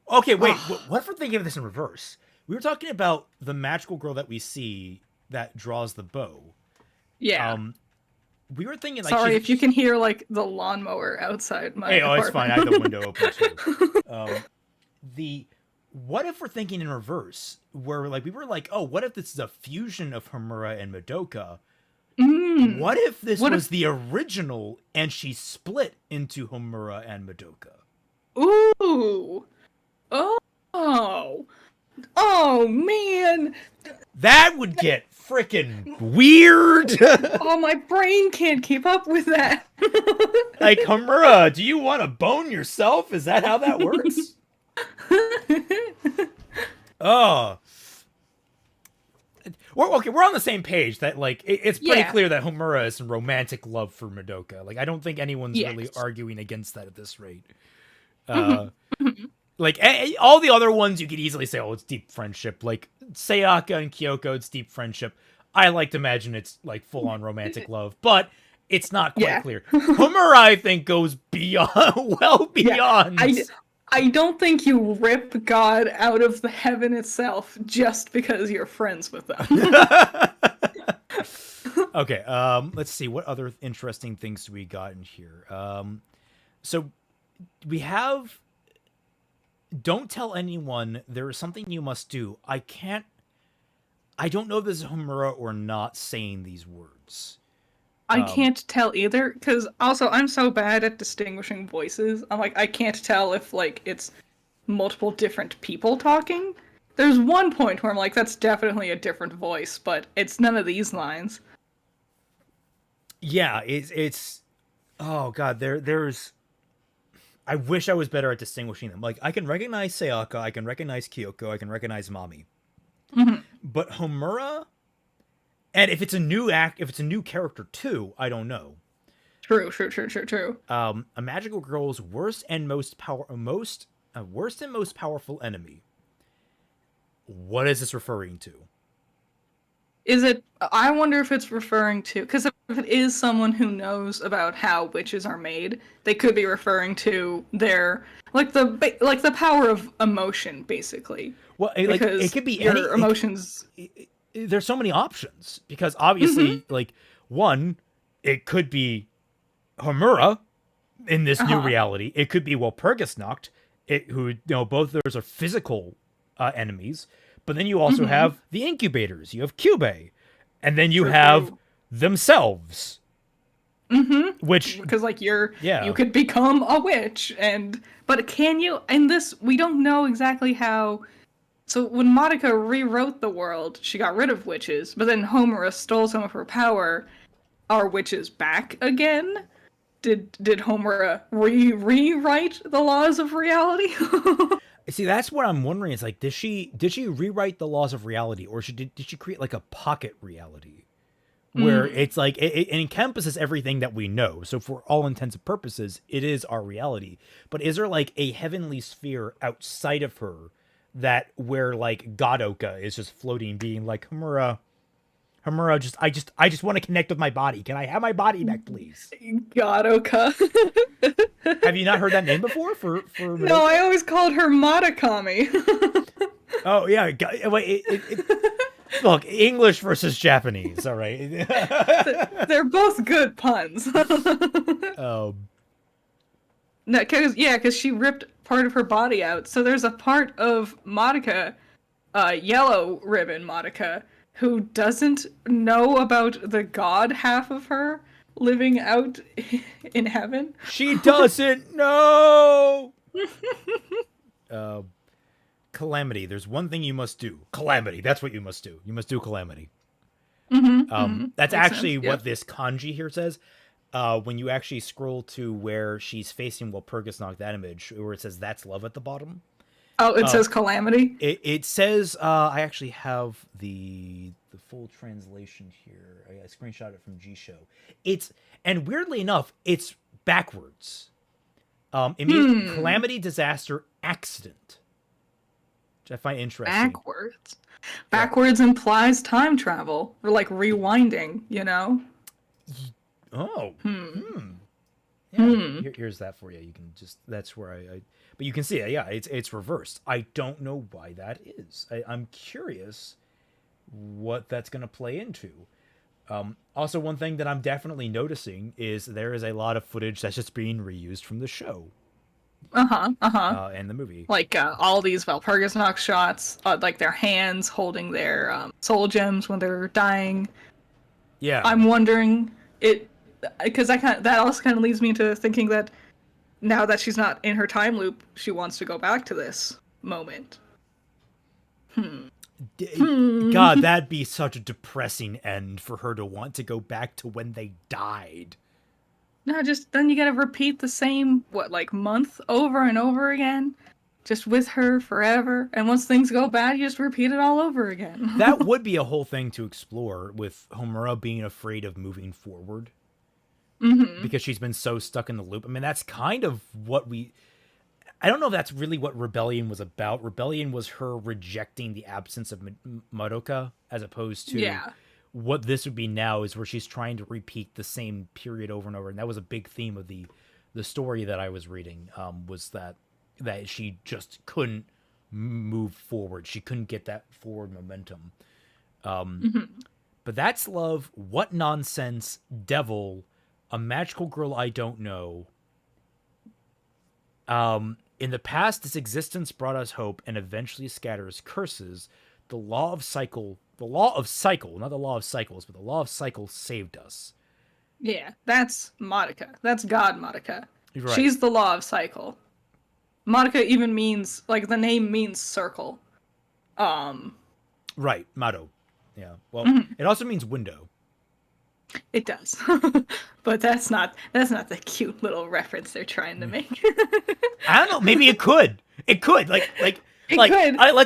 Okay, wait. What if we're thinking of this in reverse? We were talking about the magical girl that we see that draws the bow.
Yeah.
We were thinking like,
sorry if you can hear like the lawnmower outside my apartment.
It's fine. I have the window open too. what if we're thinking in reverse, where like we were like, oh, what if this is a fusion of Homura and Madoka? What if this
What
was
if?
the original and she split into Homura and Madoka?
Ooh. Oh. Oh man.
That would get freaking weird.
Oh, my brain can't keep up with that.
Like, Homura, do you want to bone yourself? Is that how that works? Oh. We're on the same page that, like, it's pretty
Yeah.
clear that Homura is in romantic love for Madoka. Like, I don't think anyone's really
Yes.
arguing against that at this rate.
Mhm.
Like, all the other ones, you could easily say, oh, it's deep friendship. Like, Sayaka and Kyoko, it's deep friendship. I like to imagine it's, like, full-on romantic love. But it's not quite
Yeah.
clear. Homura, I think, goes beyond, well beyond.
I don't think you rip God out of the heaven itself just because you're friends with them.
Okay, let's see. What other interesting things we got in here? So we have... Don't tell anyone, there is something you must do. I don't know if this is Homura or not saying these words.
I can't tell either, because also I'm so bad at distinguishing voices. I'm like, I can't tell if, like, it's multiple different people talking. There's one point where I'm like, that's definitely a different voice, but it's none of these lines.
Yeah, it's oh god, there's I wish I was better at distinguishing them. Like, I can recognize Sayaka, I can recognize Kyoko, I can recognize Mami. But Homura, and if it's a new character too, I don't know.
True.
A magical girl's worst and most powerful enemy. What is this referring to?
Is it? I wonder if it's referring to, because if it is someone who knows about how witches are made, they could be referring to their like the power of emotion, basically.
Well,
Because
it could be
your emotions.
There's so many options because obviously, like, one, it could be Homura in this new reality. It could be Walpurgisnacht, both of those are physical enemies. But then you also have the incubators. You have Cube, and then you have themselves. Which,
because like you
Yeah.
could become a witch, but can you? And this, we don't know exactly how. So when Madoka rewrote the world, she got rid of witches, but then Homura stole some of her power. Are witches back again? Did Homura rewrite the laws of reality?
see, that's what I'm wondering. Is like, did she rewrite the laws of reality, or did she create like a pocket reality where it's like it encompasses everything that we know? So for all intents and purposes, it is our reality. But is there like a heavenly sphere outside of her that where like Godoka is just floating, being like, Homura, I just want to connect with my body. Can I have my body back, please?
Gadoka.
Have you not heard that name before? For
No, I always called her Madakami.
Oh yeah, look, English versus Japanese. All right.
They're both good puns.
Um,
No, because she ripped part of her body out. So there's a part of Madoka, Yellow Ribbon Madoka, who doesn't know about the god half of her living out in heaven.
she doesn't know. Calamity. There's one thing you must do. Calamity. That's what you must do. You must do Calamity. That's
Makes
actually
sense,
what
yeah.
this kanji here says. When you actually scroll to where she's facing Walpurgisnacht, that image where it says "That's love" at the bottom.
Oh, it says Calamity?
It says I actually have the full translation here. I screenshot it from G-Show. And weirdly enough, it's backwards. It means calamity, disaster, accident, which I find interesting.
Backwards implies time travel, or like rewinding, you know?
Oh. Yeah. Here's that for you. You can just that's where I but you can see it. Yeah, it's reversed. I don't know why that is. I'm curious what that's going to play into. Also, one thing that I'm definitely noticing is there is a lot of footage that's just being reused from the show. in the movie.
Like all these Walpurgisnacht shots, like their hands holding their soul gems when they're dying.
Yeah.
I'm wondering because that also kind of leads me to thinking that now that she's not in her time loop, she wants to go back to this moment.
God, that'd be such a depressing end for her to want to go back to when they died.
No, just then you gotta repeat the same month over and over again, just with her forever. And once things go bad, you just repeat it all over again.
That would be a whole thing to explore, with Homura being afraid of moving forward. Because she's been so stuck in the loop. I mean, that's kind of what I don't know if that's really what Rebellion was about. Rebellion was her rejecting the absence of Madoka, as opposed to what this would be now, is where she's trying to repeat the same period over and over. And that was a big theme of the story that I was reading, was that she just couldn't move forward. She couldn't get that forward momentum. But that's love. What nonsense? Devil. A magical girl I don't know. In the past, this existence brought us hope and eventually scatters curses. The law of cycle, not the law of cycles, but the law of cycles saved us.
Yeah, that's Madoka. That's God Madoka.
Right.
She's the law of cycle. Madoka even means, the name means circle.
Right, Mado. Yeah. Well, it also means window.
It does. But that's not the cute little reference they're trying to make.
I don't know. Maybe it could. It could. Let's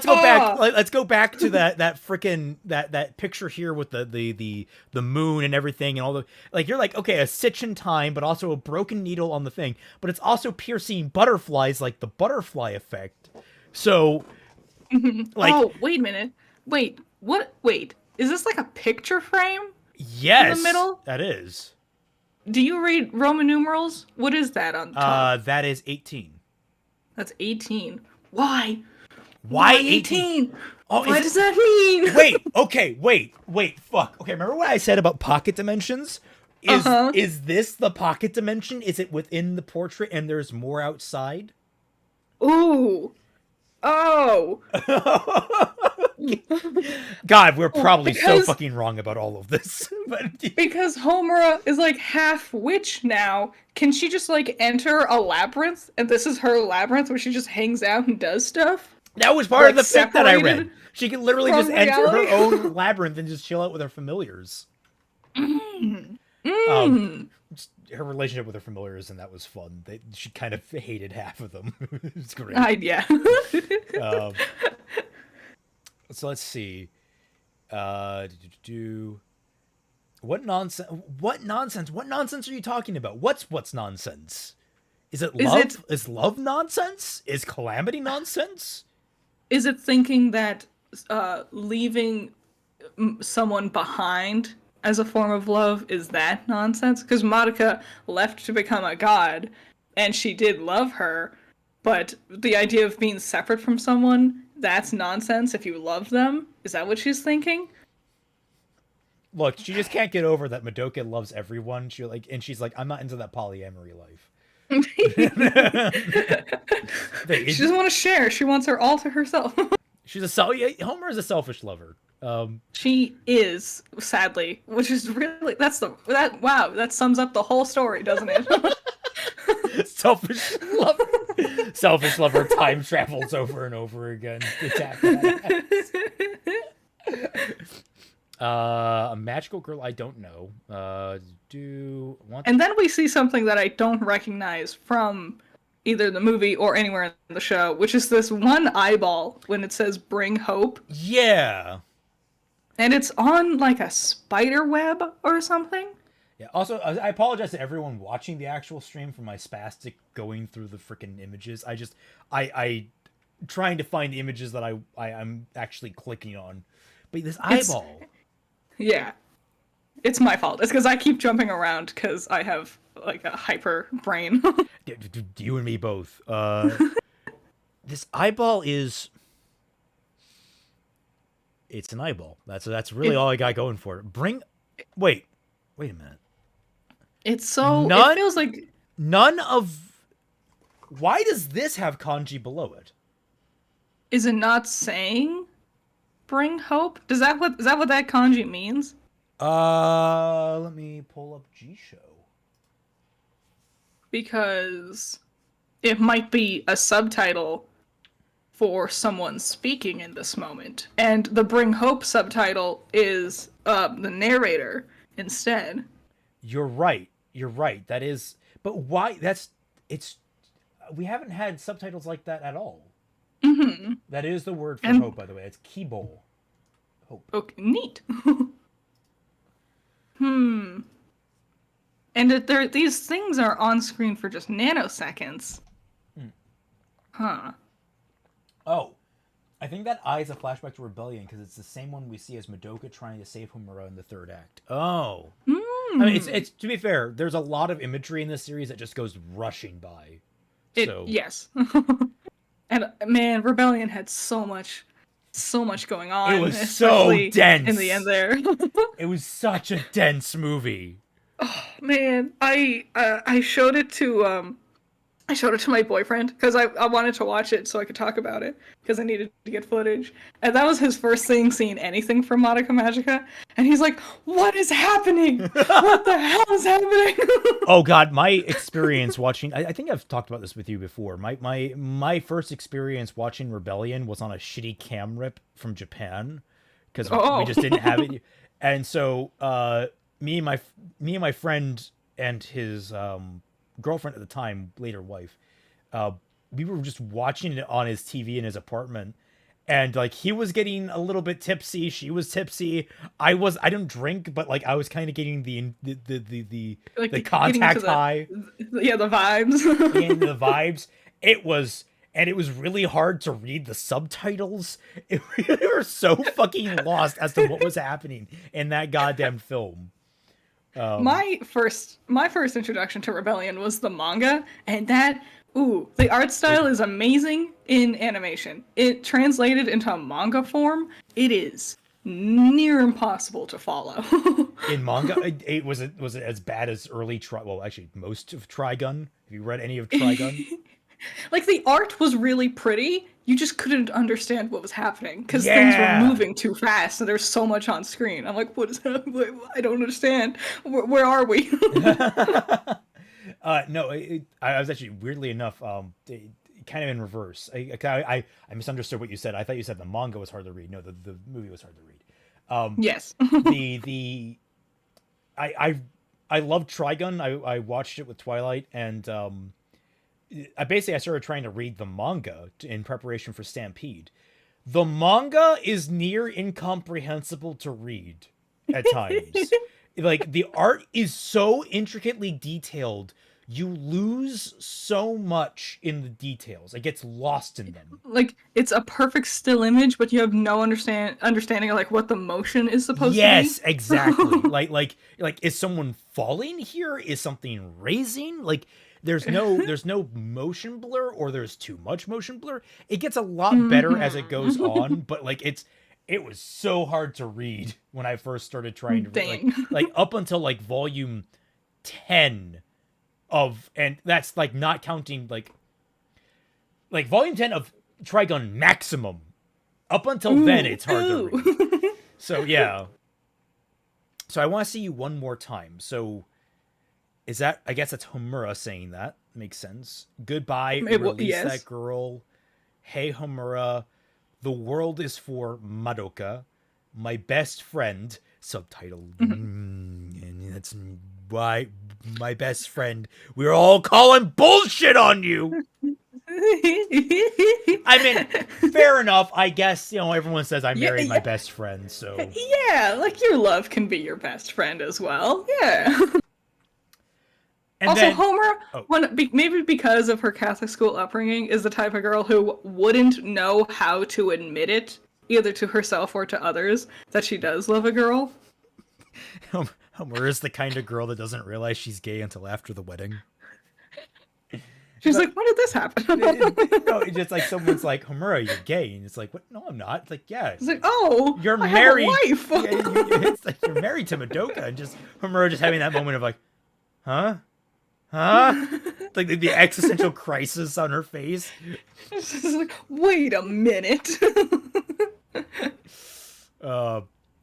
go back. Let's go back to that freaking that picture here with the moon and everything and all the you're okay, a stitch in time, but also a broken needle on the thing, but it's also piercing butterflies, like the butterfly effect. So,
oh, wait a minute. Wait, what? Wait, is this like a picture frame?
Yes,
in the middle.
That is.
Do you read Roman numerals? What is that on top?
That is 18.
That's 18. Why?
Why 18?
Oh, what does that mean?
Wait. Fuck. Okay, remember what I said about pocket dimensions? Is this the pocket dimension? Is it within the portrait and there's more outside?
Ooh. Oh.
God, we're probably so fucking wrong about all of this.
Because Homura is half witch now. Can she just enter a labyrinth? And this is her labyrinth where she just hangs out and does stuff?
That was part of the fic that I read. She can literally just enter her own labyrinth and just chill out with her familiars. Her relationship with her familiars, and that was fun. She kind of hated half of them. It's great.
Yeah.
So let's see. What nonsense? What nonsense? What nonsense are you talking about? What's nonsense? Is it love? Is love nonsense? Is calamity nonsense?
Is it thinking that leaving someone behind as a form of love, is that nonsense? Because Madoka left to become a god, and she did love her, but the idea of being separate from someone, that's nonsense if you love them? Is that what she's thinking?
Look, she just can't get over that Madoka loves everyone. She's like, I'm not into that polyamory life.
She doesn't want to share. She wants her all to herself.
Homer is a selfish lover.
She is, sadly, which is really that sums up the whole story, doesn't it?
Selfish lover time travels over and over again. A magical girl I don't know.
And then we see something that I don't recognize from either the movie or anywhere in the show, which is this one eyeball when it says "Bring Hope."
Yeah.
And it's on a spider web or something.
Yeah. Also, I apologize to everyone watching the actual stream for my spastic going through the freaking images. I trying to find the images that I'm actually clicking on. But this eyeball.
Yeah. It's my fault. It's because I keep jumping around because I have a hyper brain.
You and me both. This eyeball is. It's an eyeball. That's really all I got going for it. Wait a minute.
It feels like
none of Why does this have kanji below it?
Is it not saying bring hope? Is that what that kanji means?
Let me pull up G-Show.
Because it might be a subtitle for someone speaking in this moment. And the bring hope subtitle is the narrator instead.
You're right. That is, but why? We haven't had subtitles like that at all.
Mm-hmm.
That is the word for hope, by the way. It's kibo. Hope.
Okay, neat. And these things are on screen for just nanoseconds. Huh.
Oh, I think that eye is a flashback to Rebellion because it's the same one we see as Madoka trying to save Homura in the third act. Oh. I mean, it's to be fair, there's a lot of imagery in this series that just goes rushing by.
Yes. And man, Rebellion had so much going on.
It was so dense
in the end there.
It was such a dense movie.
Oh man, I showed it to my boyfriend because I wanted to watch it so I could talk about it because I needed to get footage. And that was his first thing seeing anything from Madoka Magica. And he's like, "What is happening? What the hell is happening?"
Oh god, my experience watching I think I've talked about this with you before. My first experience watching Rebellion was on a shitty cam rip from Japan because we just didn't have it. And so me and my friend and his girlfriend at the time, later wife, we were just watching it on his TV in his apartment, and like he was getting a little bit tipsy, she was tipsy, I didn't drink, but like I was kind of getting the contact high,
the vibes,
getting the vibes. It was really hard to read the subtitles. We were so fucking lost as to what was happening in that goddamn film.
My first introduction to Rebellion was the manga, and the art style is amazing in animation. It translated into manga form, it is near impossible to follow.
In manga, was it as bad as early most of Trigun? Have you read any of Trigun?
Like, the art was really pretty, you just couldn't understand what was happening because things were moving too fast and there's so much on screen. I'm like, what is happening? I don't understand. Where are we?
No, I was actually, weirdly enough, kind of in reverse. I misunderstood what you said. I thought you said the manga was hard to read. No, the movie was hard to read.
Yes.
I loved Trigun. I watched it with Twilight, and I started trying to read the manga in preparation for Stampede. The manga is near incomprehensible to read at times. Like, the art is so intricately detailed, you lose so much in the details. It gets lost in them.
Like, it's a perfect still image, but you have no understanding of like what the motion is supposed to be.
Yes, exactly. like is someone falling here? Is something raising? Like, there's no motion blur, or there's too much motion blur. It gets a lot better as it goes on, but like it was so hard to read when I first started trying to read, like up until like volume 10 and that's like not counting like volume 10 of Trigun Maximum. Up until then it's hard to read. So yeah. So I want to see you one more time. So I guess that's Homura saying that. Makes sense. Goodbye, release that girl. Hey, Homura, the world is for Madoka, my best friend. Subtitle. And that's why my best friend. We're all calling bullshit on you. I mean, fair enough. I guess, everyone says I married my best friend, so.
Yeah, like your love can be your best friend as well. Yeah. And also, Homura, maybe because of her Catholic school upbringing, is the type of girl who wouldn't know how to admit it, either to herself or to others, that she does love a girl.
Homura is the kind of girl that doesn't realize she's gay until after the wedding.
She's like, when did this happen?
No, it's just like someone's like, Homura, you're gay. And it's like, what? No, I'm not. It's like, yeah.
It's like, oh,
you're married. Have a wife. It's like, you're married to Madoka. And just Homura just having that moment of like, huh? Huh? Like the existential crisis on her face.
It's like, wait a minute.
Uh,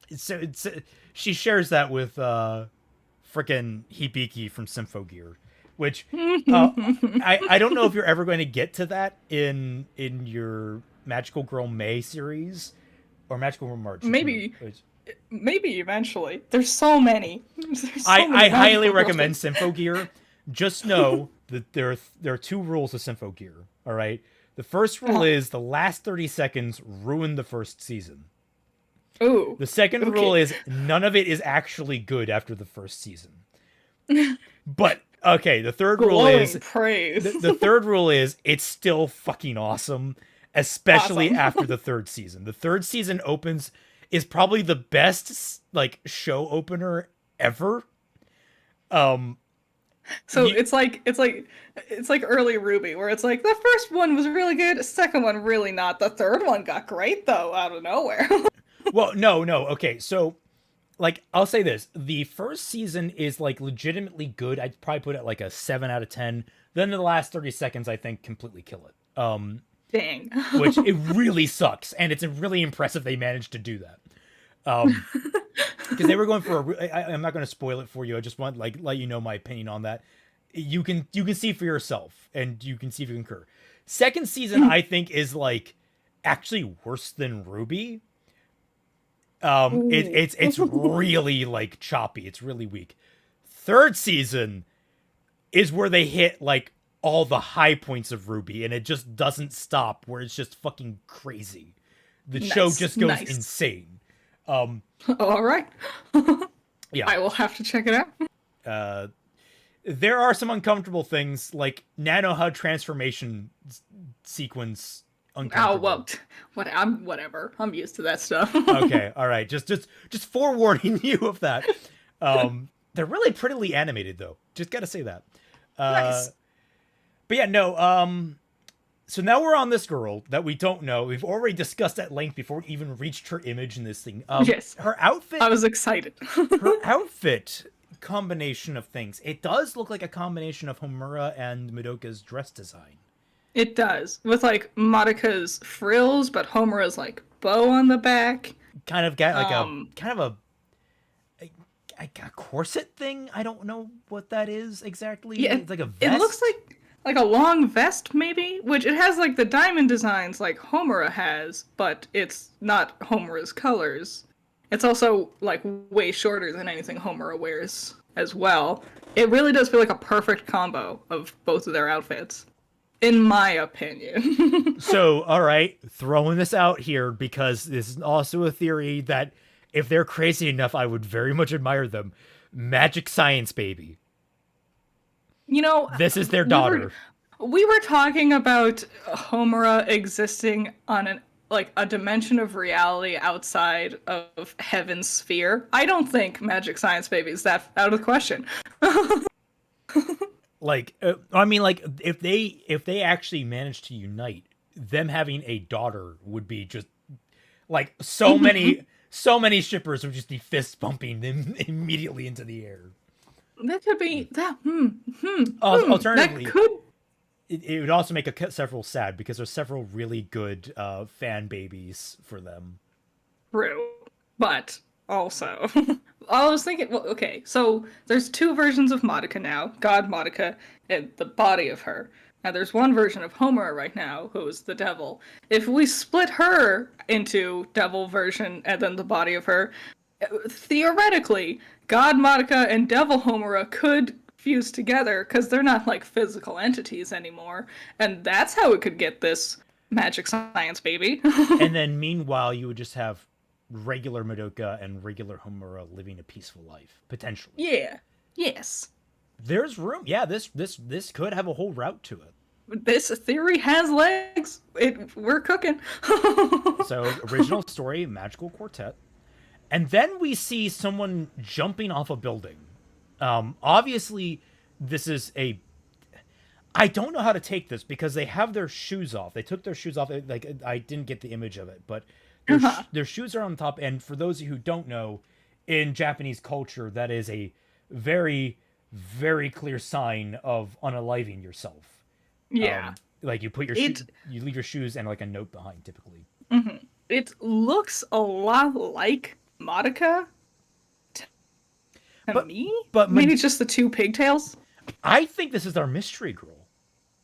it's she shares that with frickin' Hibiki from Symphogear, which I don't know if you're ever going to get to that in your Magical Girl May series or Magical Girl March.
Maybe eventually. There's so many. There's so
I
many
highly
Magical
recommend
Girls.
Symphogear. Just know that there are two rules to Symphogear. All right. The first rule is the last 30 seconds ruin the first season.
Ooh.
The second rule is none of it is actually good after the first season. But okay, the third rule is
praise.
the third rule is it's still fucking awesome, especially
Awesome.
after the third season. The third season is probably the best like show opener ever.
So it's like early Ruby, where it's like the first one was really good, the second one really not. The third one got great though, out of nowhere.
Well, no. Okay, so like I'll say this: the first season is like legitimately good. I'd probably put it like a 7 out of 10. Then the last 30 seconds, I think, completely kill it.
Dang.
Which it really sucks, and it's really impressive they managed to do that. Because they were going for I'm not going to spoil it for you. I just want like let you know my opinion on that. You can see for yourself, and you can see if you concur. Second season, I think, is like actually worse than Ruby. It's really like choppy. It's really weak. Third season is where they hit like all the high points of Ruby, and it just doesn't stop. Where it's just fucking crazy. The show just goes insane.
All right.
Yeah,
I will have to check it out.
There are some uncomfortable things like Nano HUD transformation sequence.
Oh well, whatever. I'm used to that stuff.
Okay, all right. Just forewarning you of that. They're really prettily animated, though. Just gotta say that.
Nice.
But yeah, no. So now we're on this girl that we don't know. We've already discussed at length before we even reached her image in this thing.
Yes.
Her outfit.
I was excited.
Her outfit combination of things. It does look like a combination of Homura and Madoka's dress design.
It does, with like Madoka's frills, but Homura's like bow on the back.
Kind of got like a corset thing. I don't know what that is exactly.
Yeah,
It's like a vest.
it looks like a long vest, maybe, which it has like the diamond designs like Homura has, but it's not Homura's colors. It's also like way shorter than anything Homura wears as well. It really does feel like a perfect combo of both of their outfits, in my opinion.
So, all right, throwing this out here because this is also a theory that if they're crazy enough, I would very much admire them. Magic Science Baby.
You know,
This is their daughter.
We were talking about Homura existing on a dimension of reality outside of Heaven's sphere. I don't think Magic Science Baby is that out of the question.
Like, I mean, like if they actually managed to unite, them having a daughter would be just like so many shippers would just be fist bumping them immediately into the air.
That could be that.
Alternatively,
that could.
It would also make several sad because there's several really good fan babies for them.
True, but also, I was thinking. Well, okay, so there's two versions of Madoka now: God Madoka and the body of her. Now there's one version of Homura right now who is the devil. If we split her into devil version and then the body of her, theoretically, God Madoka and Devil Homura could fuse together because they're not like physical entities anymore, and that's how it could get this Magic Science Baby.
And then meanwhile, you would just have regular Madoka and regular Homura living a peaceful life, potentially.
Yeah. Yes.
There's room. Yeah, this could have a whole route to it.
This theory has legs. We're cooking.
So, original story, magical quartet. And then we see someone jumping off a building. Obviously, this is I don't know how to take this because they have their shoes off. They took their shoes off. Like, I didn't get the image of it, but their shoes are on top. And for those of you who don't know, in Japanese culture, that is a very very clear sign of unaliving yourself.
Yeah.
Like you put your
It
you leave your shoes and like a note behind typically.
it looks a lot like Madoka to
But
me.
but
Maybe it's just the two pigtails.
I think this is our mystery girl.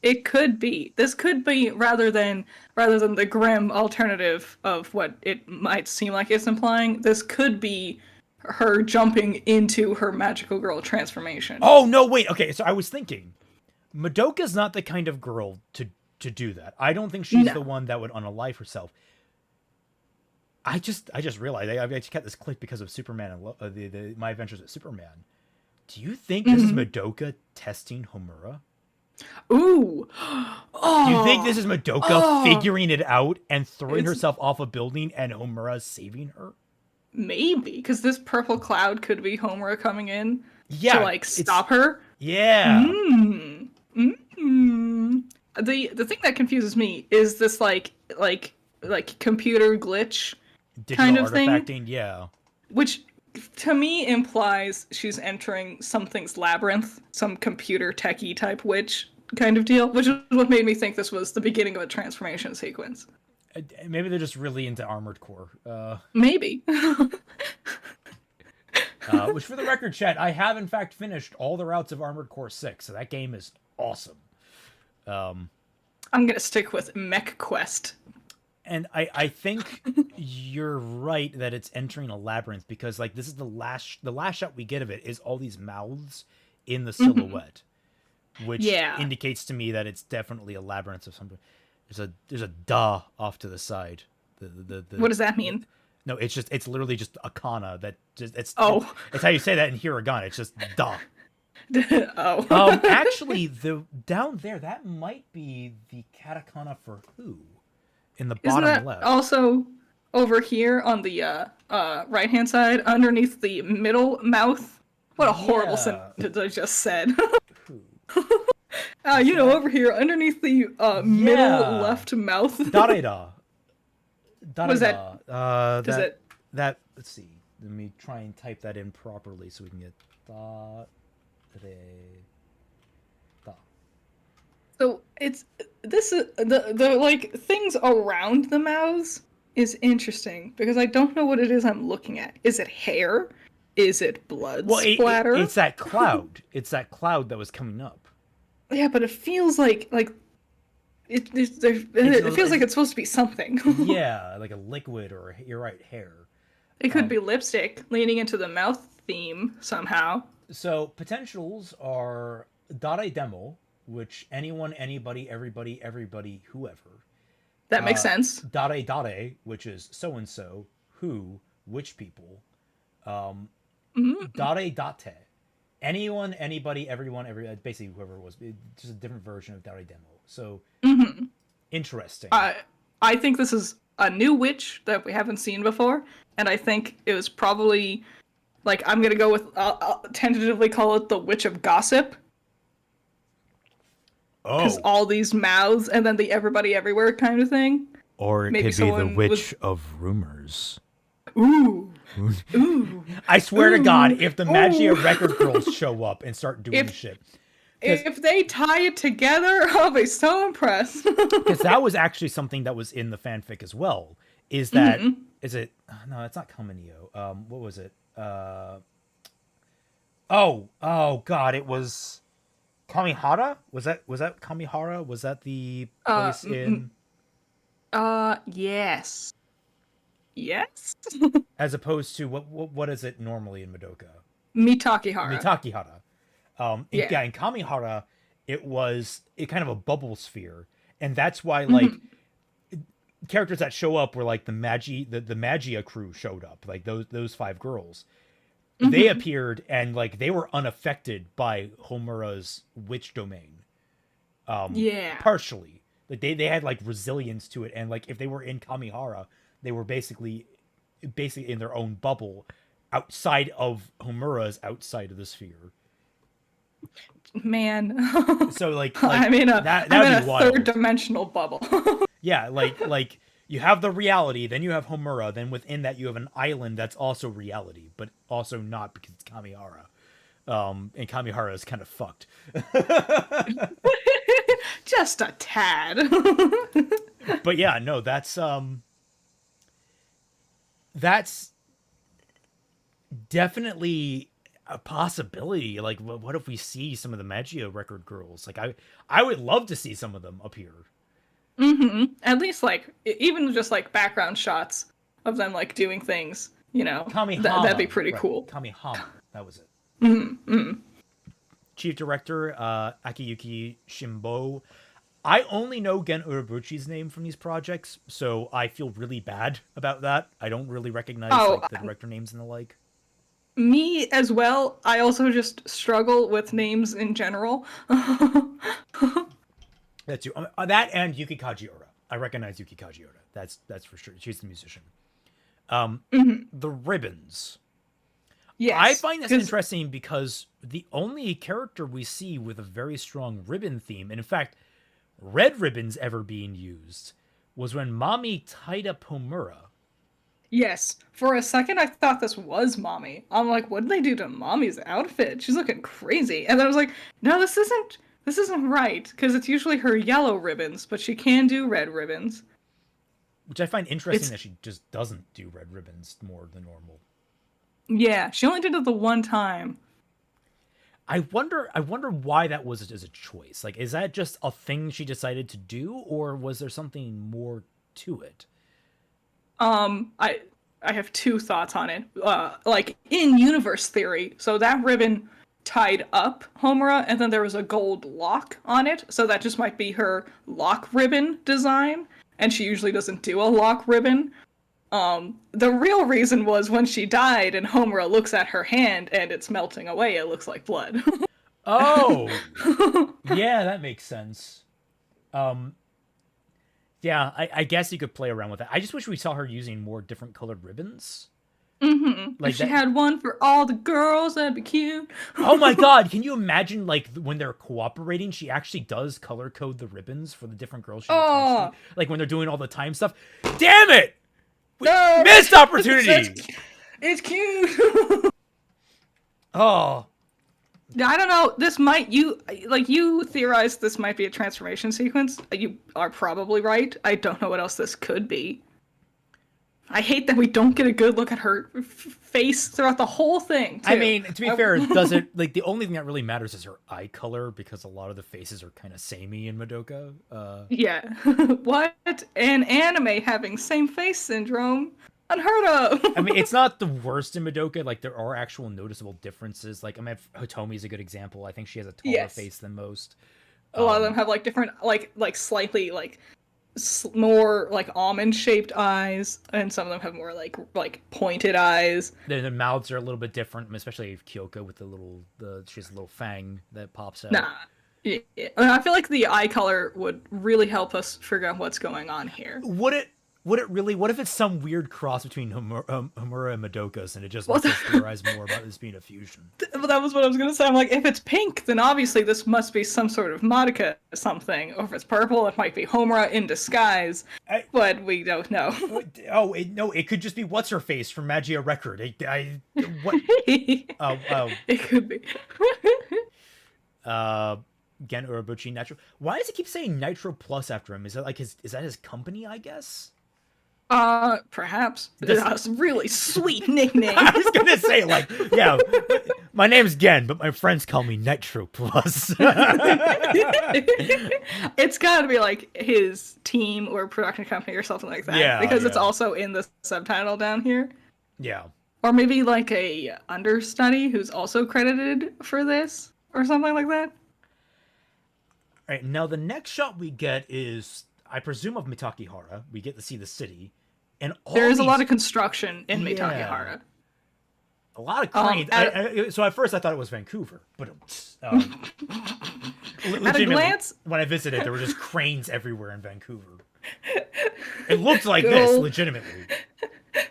It could be. This could be rather than the grim alternative of what it might seem like it's implying. This could be her jumping into her magical girl transformation.
Oh no, wait. Okay, so I was thinking, Madoka's not the kind of girl to do that. I don't think she's the one that would unalive herself. I just realized I just got this click because of Superman and the My Adventures with Superman. Do you think this is Madoka testing Homura?
Ooh.
Do you think this is Madoka figuring it out and throwing herself off a building and Homura saving her?
Maybe, because this purple cloud could be Homura coming in
Yeah,
to like stop her.
Yeah.
The thing that confuses me is this like computer glitch
Digital
kind of
artifacting,
thing,
yeah.
which to me implies she's entering something's labyrinth, some computer techie type witch kind of deal, which is what made me think this was the beginning of a transformation sequence.
Maybe they're just really into Armored Core.
Maybe.
Which, for the record, chat, I have in fact finished all the routes of Armored Core 6, so that game is awesome.
I'm gonna stick with Mech Quest.
And I think you're right that it's entering a labyrinth because like this is the last shot we get of it is all these mouths in the silhouette, which indicates to me that it's definitely a labyrinth of something. There's a duh off to the side. The
What does that mean?
No, it's literally just a kana that just it's how you say that in hiragana. It's just duh. Actually, the down there that might be the katakana for who. In the bottom
Isn't that
left.
Also, over here on the right hand side, underneath the middle mouth. What a horrible sentence I just said. Over here, underneath the middle left mouth.
Dareda.
What is that?
That. Let's see. Let me try and type that in properly so we can get da.
So this is the like things around the mouths is interesting because I don't know what it is I'm looking at. Is it hair? Is it blood splatter?
It's that cloud. It's that cloud that was coming up.
Yeah, but it feels like it feels like it's supposed to be something.
Yeah, like a liquid or you're right, hair.
It could be lipstick leaning into the mouth theme somehow.
So potentials are Dare Demo, which anyone, anybody, everybody, whoever.
That makes sense.
Dare Dare, which is so and so, who, which people. Dare Date, anyone, anybody, everyone, basically whoever it was. It's just a different version of Dare Demo. So interesting.
I think this is a new witch that we haven't seen before, and I think it was probably like I'm gonna go with I'll tentatively call it the Witch of Gossip. Because all these mouths and then the everybody everywhere kind of thing.
Or it
Maybe
could be the Witch of Rumors.
Ooh. Ooh.
I swear to God, if the Magia record girls show up and start doing shit.
If they tie it together, I'll be so impressed.
Because that was actually something that was in the fanfic as well. Is that, is it, no, it's not Kaminio. What was it? Oh God, it was... Kamihara? Was that Kamihara? Was that the place in?
Yes. Yes.
As opposed to what is it normally in Madoka?
Mitakihara.
Yeah, in Kamihara, it kind of a bubble sphere, and that's why like characters that show up were like the Magia crew showed up, like those 5 girls. They appeared and like they were unaffected by Homura's witch domain. Partially. Like they had like resilience to it, and like if they were in Kamihara, they were basically in their own bubble outside of Homura's outside of the sphere.
Man.
So like
I'm in a third dimensional bubble.
Yeah, like you have the reality, then you have Homura, then within that you have an island that's also reality, but also not because it's Kamihara. And Kamihara is kind of fucked.
Just a tad.
But yeah, no, that's definitely a possibility. Like, what if we see some of the Maggio record girls? Like, I would love to see some of them appear.
At least like even just like background shots of them like doing things, you know.
Kamihama,
That'd be pretty cool.
Kamihama, that was it. Chief director Akiyuki Shimbo. I only know Gen Urobuchi's name from these projects, so I feel really bad about that. I don't really recognize like, the director names and the like.
Me as well. I also just struggle with names in general.
That's you. That and Yuki Kajiura. I recognize Yuki Kajiura. That's for sure. She's the musician. The ribbons.
Yes.
I find this interesting because the only character we see with a very strong ribbon theme, and in fact, red ribbons ever being used, was when Mami tied up Homura.
Yes. For a second, I thought this was Mommy. I'm like, what did they do to Mommy's outfit? She's looking crazy. And then I was like, no, this isn't right, because it's usually her yellow ribbons, but she can do red ribbons.
Which I find interesting that she just doesn't do red ribbons more than normal.
Yeah, she only did it the one time.
I wonder why that was as a choice. Like, is that just a thing she decided to do, or was there something more to it?
I have two thoughts on it. Like in universe theory, so that ribbon tied up Homura, and then there was a gold lock on it, so that just might be her lock ribbon design, and she usually doesn't do a lock ribbon. The real reason was when she died and Homura looks at her hand and it's melting away, it looks like blood.
Oh! Yeah, that makes sense. Yeah, I guess you could play around with that. I just wish we saw her using more different colored ribbons.
Like if she had one for all the girls, that'd be cute.
Oh my god, can you imagine, like, when they're cooperating, she actually does color code the ribbons for the different girls she attached to? Like, when they're doing all the time stuff. Damn it!
No,
missed opportunity!
It's cute!
Oh.
I don't know, this might, you theorized this might be a transformation sequence. You are probably right. I don't know what else this could be. I hate that we don't get a good look at her face throughout the whole thing, too.
I mean, to be fair, it doesn't, like, the only thing that really matters is her eye color, because a lot of the faces are kind of samey in Madoka.
Yeah. What? An anime having same face syndrome? Unheard of!
I mean, it's not the worst in Madoka. Like, there are actual noticeable differences. Like, I mean, Hitomi's a good example. I think she has a taller face than most.
A lot of them have, like, different, like slightly, like, more like almond-shaped eyes, and some of them have more like pointed eyes.
The mouths are a little bit different, especially Kyoko with she has a little fang that pops out.
Nah, yeah. I feel like the eye color would really help us figure out what's going on here.
Would it really? What if it's some weird cross between Homura and Madoka's, and it just lets us theorize more about this being a fusion?
That was what I was gonna say. I'm like, if it's pink, then obviously this must be some sort of Madoka something. Or if it's purple, it might be Homura in disguise. But we don't know.
No, it could just be what's her face from Magia Record. What?
It could be.
Gen Urobuchi Nitro. Why does he keep saying Nitro Plus after him? Is that like is that his company? I guess.
Perhaps. That's a really sweet nickname.
I was gonna say, like, yeah, my name's Gen, but my friends call me Nitro Plus.
It's gotta be like his team or production company or something like that.
Yeah,
because it's also in the subtitle down here.
Yeah.
Or maybe like a understudy who's also credited for this or something like that.
All right, now the next shot we get is, I presume, of Mitakihara. We get to see the city, and
there is a lot of construction in Mitakihara.
A lot of cranes. So at first I thought it was Vancouver, but
at a glance,
when I visited, there were just cranes everywhere in Vancouver. It looked like this, legitimately.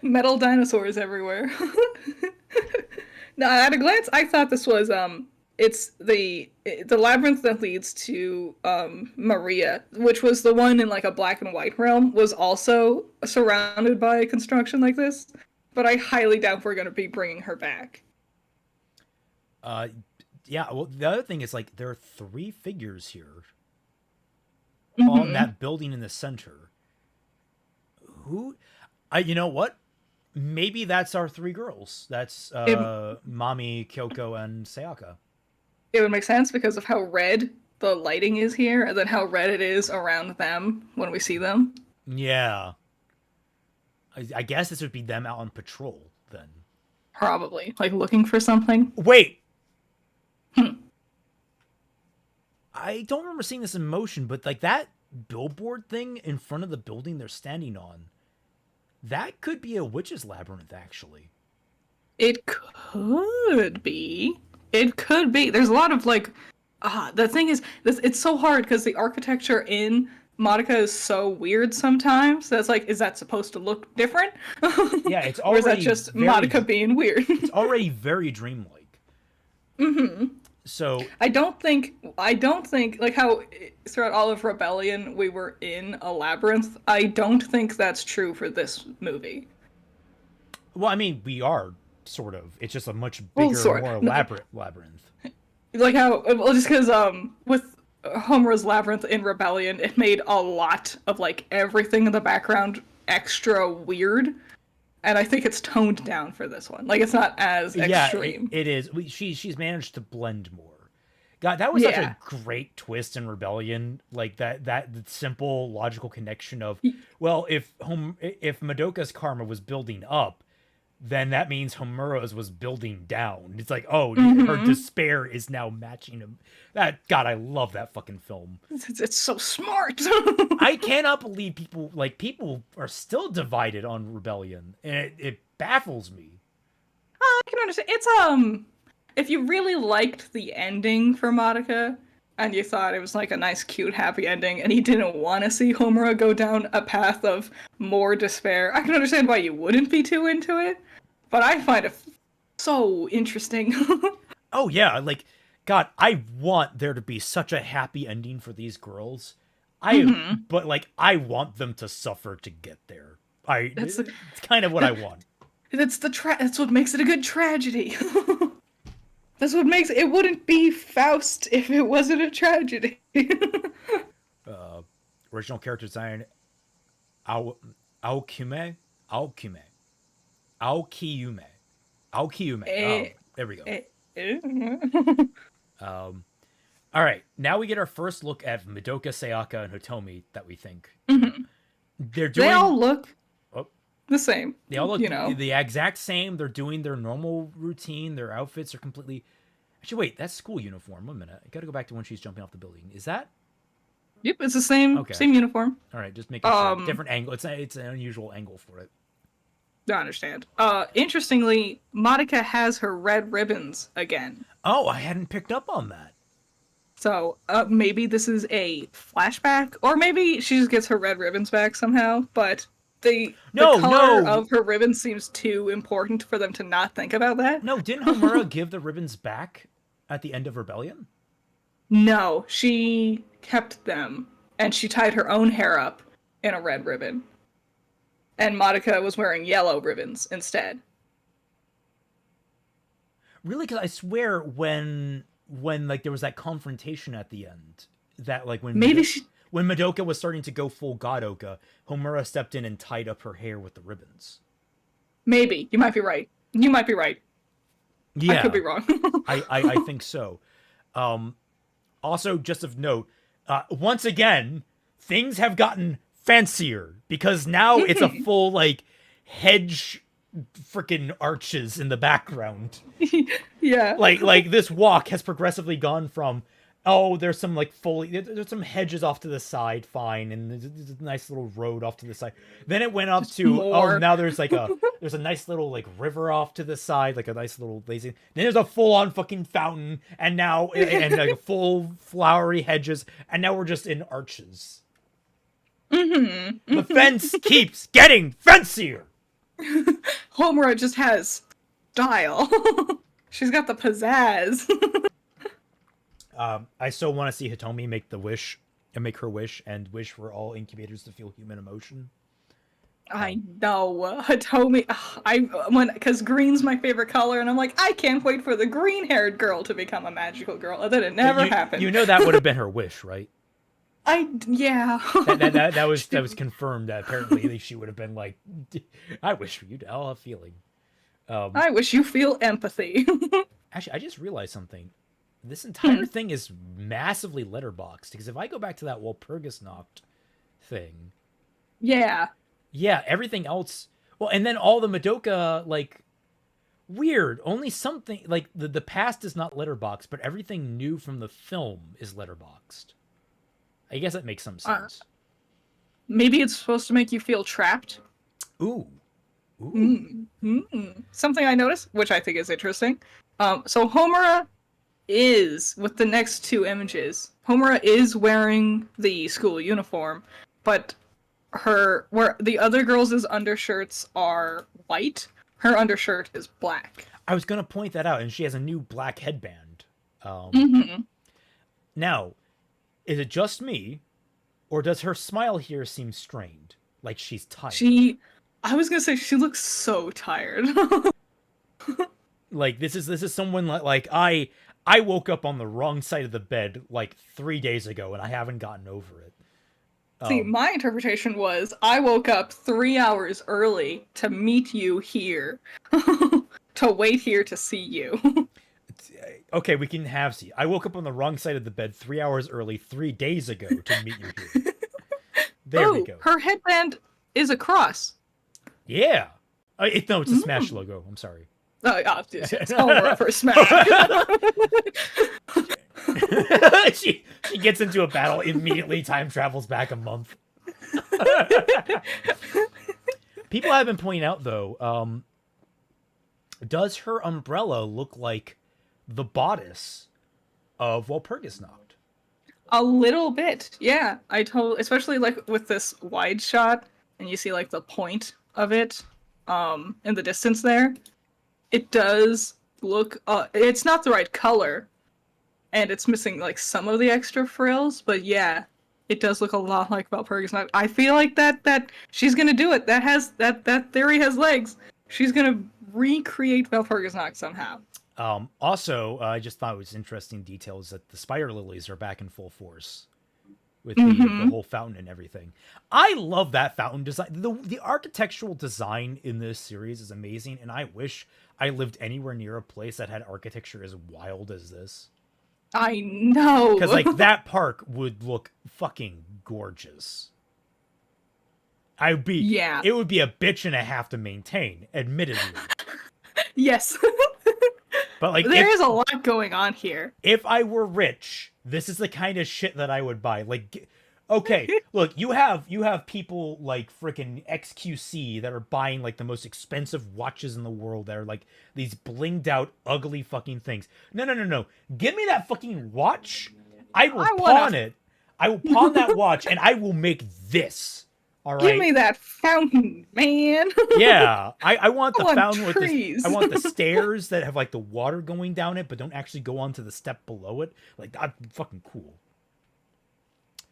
Metal dinosaurs everywhere. No, at a glance, I thought this was it's the labyrinth that leads to Maria, which was the one in like a black and white realm, was also surrounded by construction like this. But I highly doubt we're going to be bringing her back.
Yeah. Well, the other thing is like there are 3 figures here on
Mm-hmm.
that building in the center. Who? You know what? Maybe that's our 3 girls. That's
It
Mami, Kyoko, and Sayaka.
it would make sense because of how red the lighting is here, and then how red it is around them when we see them.
Yeah. I guess this would be them out on patrol then.
Probably like looking for something.
Wait,
Hmm.
I don't remember seeing this in motion, but like that billboard thing in front of the building they're standing on, that could be a witch's labyrinth, actually.
It could be. It could be. There's a lot of like, the thing is, it's so hard because the architecture in Madoka is so weird sometimes. That's like, is that supposed to look different?
Yeah, it's
Or is that
already
just
very,
Madoka being weird?
it's already very dreamlike.
Hmm.
So
I don't think like how throughout all of Rebellion we were in a labyrinth. I don't think that's true for this movie.
well, I mean, we are sort of. It's just a much
Well,
bigger,
sort.
more elaborate labyrinth.
Like how well just because with Homura's labyrinth in Rebellion, it made a lot of like everything in the background extra weird, and I think it's toned down for this one. Like it's not as
Yeah,
extreme.
it is. She's managed to blend more. God, that was such
Yeah.
a great twist in Rebellion. Like that simple logical connection of, well, if Madoka's karma was building up, then that means Homura's was building down. It's like, oh, her despair is now matching him. That God, I love that fucking film.
It's so smart.
I cannot believe people are still divided on Rebellion, and it baffles me.
I can understand. It's if you really liked the ending for Madoka and you thought it was like a nice, cute, happy ending, and you didn't want to see Homura go down a path of more despair, I can understand why you wouldn't be too into it. But I find it so interesting.
Oh yeah, like God, I want there to be such a happy ending for these girls. But like I want them to suffer to get there.
That's
It's kind of what I want.
That's what makes it a good tragedy. That's what makes it wouldn't be Faust if it wasn't a tragedy.
Original character design, Aokiyume, Aokiyume, Aokiyume, Aokiyume. Oh, there we go. All right, now we get our first look at Madoka, Sayaka, and Hitomi that we think they're doing.
They all look
Oh,
the same.
they all look
you know.
the exact same. They're doing their normal routine. Their outfits are completely. Actually, wait, that's school uniform. 1 minute, I gotta go back to when she's jumping off the building. Is that?
Yep, it's the same
Okay.
same uniform.
All right, just making sure. Different angle. It's an unusual angle for it.
I understand. Interestingly, Madoka has her red ribbons again.
Oh, I hadn't picked up on that.
So maybe this is a flashback, or maybe she just gets her red ribbons back somehow. But the color of her ribbons seems too important for them to not think about that.
No, didn't Homura give the ribbons back at the end of Rebellion?
No, she kept them, and she tied her own hair up in a red ribbon. And Madoka was wearing yellow ribbons instead.
Really? Because I swear when like there was that confrontation at the end, that like when
Maybe
when Madoka was starting to go full Godoka, Homura stepped in and tied up her hair with the ribbons.
Maybe. You might be right. You might be right.
Yeah,
I could be wrong.
I think so. Also, just of note, once again, things have gotten fancier because now it's a full like hedge freaking arches in the background.
Yeah.
Like this walk has progressively gone from, oh, there's some like there's some hedges off to the side, fine, and there's a nice little road off to the side. Then it went up
Just
to
more.
oh, now there's like there's a nice little like river off to the side, like a nice little lazy. Then there's a full on fucking fountain, and now and like full flowery hedges, and now we're just in arches. The fence keeps getting fancier.
Homura just has style. She's got the pizzazz.
I still want to see Hitomi make the wish and make her wish and wish for all incubators to feel human emotion.
I know. Hitomi. Because green's my favorite color, and I'm like, I can't wait for the green-haired girl to become a magical girl, and then it never happened.
You know that would have been her wish, right?
Yeah.
that was confirmed. That apparently she would have been like, I wish for you to all have feeling.
I wish you feel empathy.
Actually, I just realized something. This entire thing is massively letterboxed, because if I go back to that Walpurgisnacht thing,
yeah,
everything else. Well, and then all the Madoka, like, weird. Only something like the past is not letterboxed, but everything new from the film is letterboxed. I guess that makes some sense.
Maybe it's supposed to make you feel trapped.
Ooh.
Something I noticed, which I think is interesting. So Homura is, with the next two images, Homura is wearing the school uniform, but where the other girls' undershirts are white, her undershirt is black.
I was going to point that out, and she has a new black headband. Now, is it just me, or does her smile here seem strained? Like she's tired?
I was gonna say she looks so tired.
Like this is someone like I woke up on the wrong side of the bed like 3 days ago, and I haven't gotten over it.
See, my interpretation was I woke up 3 hours early to meet you here, to wait here to see you.
Okay, we can have see. I woke up on the wrong side of the bed 3 hours early 3 days ago to meet you here. There we go.
Her headband is a cross.
Yeah. It's a Smash logo. I'm sorry.
It's Homura for Smash.
she gets into a battle, immediately time travels back a month. People have been pointing out, though, does her umbrella look like the bodice of Walpurgisnacht?
A little bit, yeah. Especially like with this wide shot, and you see like the point of it, in the distance there. It does look. It's not the right color, and it's missing like some of the extra frills. But yeah, it does look a lot like Walpurgisnacht. I feel like that she's gonna do it. That theory has legs. She's gonna recreate Walpurgisnacht somehow.
Also, I just thought it was interesting details that the spider lilies are back in full force with the whole fountain and everything. I love that fountain design. The architectural design in this series is amazing, and I wish I lived anywhere near a place that had architecture as wild as this.
I know.
Because like that park would look fucking gorgeous. It would be a bitch and a half to maintain, admittedly.
Yes.
But like
there is a lot going on here.
If I were rich, this is the kind of shit that I would buy. Like, okay, look, you have people like freaking XQC that are buying like the most expensive watches in the world that are like these blinged out ugly fucking things. No. Give me that fucking watch. I will pawn it. I will pawn that watch and I will make this. All right.
Give me that fountain, man.
Yeah, I want the fountain
trees.
with this. I want the stairs that have like the water going down it, but don't actually go onto the step below it. Like that's fucking cool.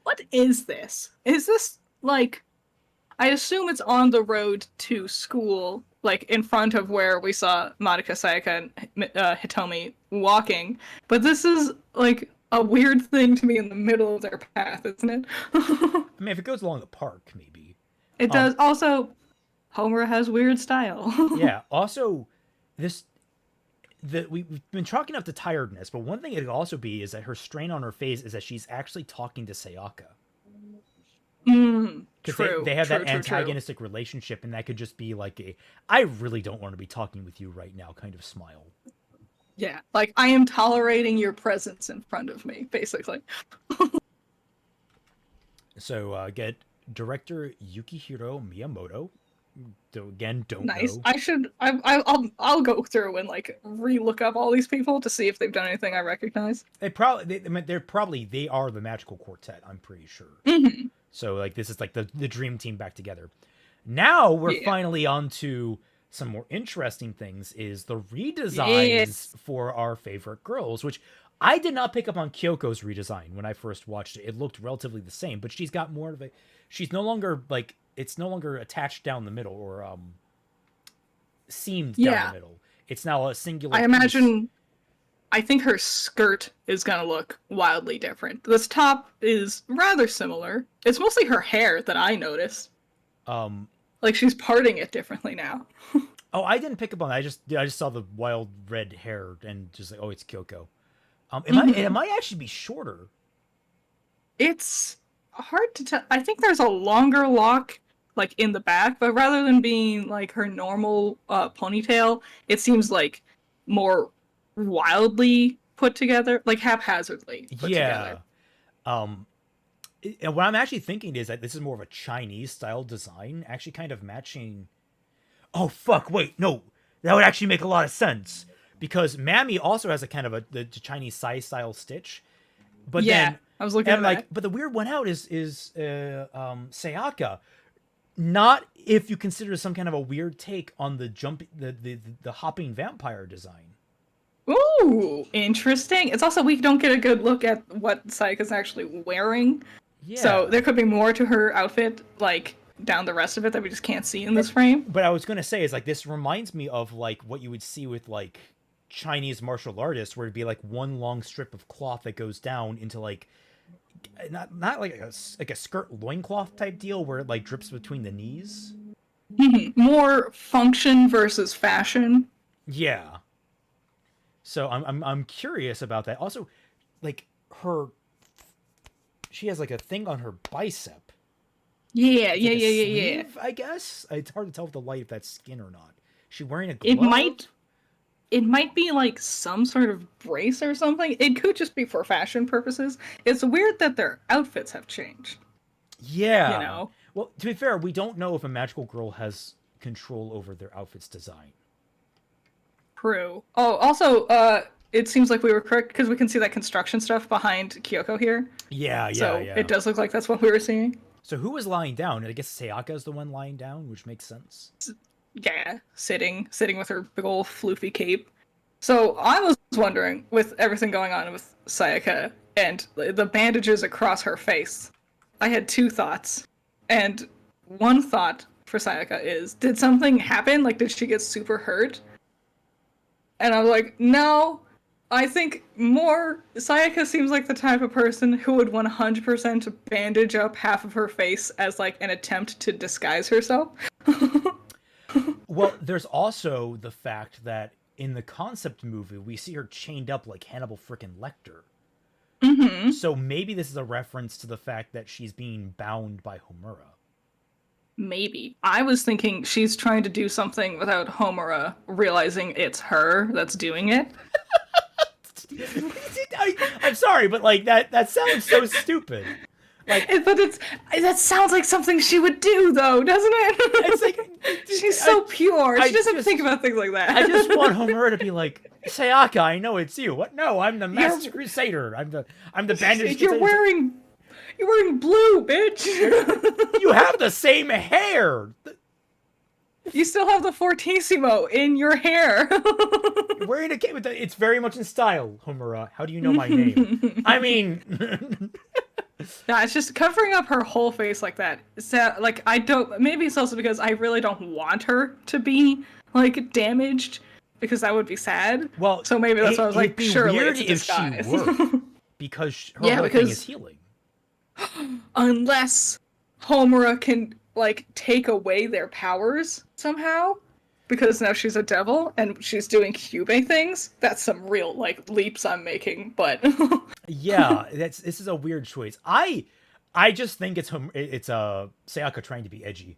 What is this? Is this like? I assume it's on the road to school, like in front of where we saw Madoka Sayaka and Hitomi walking. But this is like a weird thing to be in the middle of their path, isn't it?
I mean, if it goes along the park, maybe.
It does. Also, Homura has weird style.
Yeah. Also, we've been chalking up to tiredness, but one thing it could also be is that her strain on her face is that she's actually talking to Sayaka.
True.
They have that antagonistic relationship, and that could just be like I really don't want to be talking with you right now kind of smile.
Yeah, like I am tolerating your presence in front of me, basically.
So get director Yukihiro Miyamoto. Don't
nice.
know.
I'll go through and like re-look up all these people to see if they've done anything I recognize.
They are the Magical Quartet. I'm pretty sure. So like this is like the dream team back together. Now we're finally on to some more interesting things. Is the redesigns for our favorite girls, which I did not pick up on Kyoko's redesign when I first watched it. It looked relatively the same, but she's got more of a. She's no longer like it's no longer attached down the middle or seamed down
Yeah.
the middle. It's now a singular.
I imagine. I think her skirt is gonna look wildly different. This top is rather similar. It's mostly her hair that I noticed. Like she's parting it differently now.
Oh, I didn't pick up on that. I just saw the wild red hair and just like, oh, it's Kyoko. It might actually be shorter.
It's hard to tell. I think there's a longer lock like in the back, but rather than being like her normal ponytail, it seems like more wildly put together, like haphazardly put together.
And what I'm actually thinking is that this is more of a Chinese style design, actually kind of matching. Oh fuck! Wait, no, that would actually make a lot of sense because Mammy also has a kind of the Chinese style stitch, but
yeah,
then
I was looking at
like,
that.
but the weird one out is Sayaka. Not if you consider some kind of a weird take on the hopping vampire design.
Ooh, interesting. It's also we don't get a good look at what Sayaka's actually wearing.
Yeah.
So there could be more to her outfit, like down the rest of it that we just can't see in this frame.
But I was gonna say is like this reminds me of like what you would see with like Chinese martial artists, where it'd be like one long strip of cloth that goes down into like not like a skirt loincloth type deal where it like drips between the knees.
More function versus fashion.
Yeah. So I'm curious about that. Also, like she has like a thing on her bicep.
Yeah,
Like
yeah.
sleeve, I guess it's hard to tell with the light if that's skin or not. She wearing a glove?
It might be like some sort of brace or something. It could just be for fashion purposes. It's weird that their outfits have changed.
Yeah.
You know?
Well, to be fair, we don't know if a magical girl has control over their outfit's design.
True. Oh, also, it seems like we were correct because we can see that construction stuff behind Kyoko here.
Yeah.
So it does look like that's what we were seeing.
So who was lying down? I guess Sayaka is the one lying down, which makes sense.
Yeah, sitting with her big old floofy cape. So I was wondering, with everything going on with Sayaka and the bandages across her face, I had two thoughts. And one thought for Sayaka is, did something happen? Like, did she get super hurt? And I was like, no. I think more Sayaka seems like the type of person who would 100% bandage up half of her face as like an attempt to disguise herself.
Well, there's also the fact that in the concept movie, we see her chained up like Hannibal frickin' Lecter.
Mm-hmm.
So maybe this is a reference to the fact that she's being bound by Homura.
Maybe. I was thinking she's trying to do something without Homura realizing it's her that's doing it.
I'm sorry, but like that sounds so stupid. Like,
but that sounds like something she would do, though, doesn't it?
It's like
she's so pure. She doesn't
just
think about things like that.
I just want Homura to be like, Sayaka, I know it's you. What? No, I'm the Master Crusader. I'm the bandage.
You're wearing blue, bitch.
You have the same hair.
You still have the Fortissimo in your hair.
You're wearing a cape. It's very much in style, Homura. How do you know my name? I mean.
Nah, it's just covering up her whole face like that. So, like, I don't. Maybe it's also because I really don't want her to be like damaged, because that would be sad.
Well,
so maybe that's why I was like, surely
weird
it's a disguise.
if she were, because her whole thing is healing.
Unless Homura can like take away their powers somehow, because now she's a devil and she's doing Kyubey things. That's some real like leaps I'm making, but
yeah, this is a weird choice. I just think it's Sayaka trying to be edgy.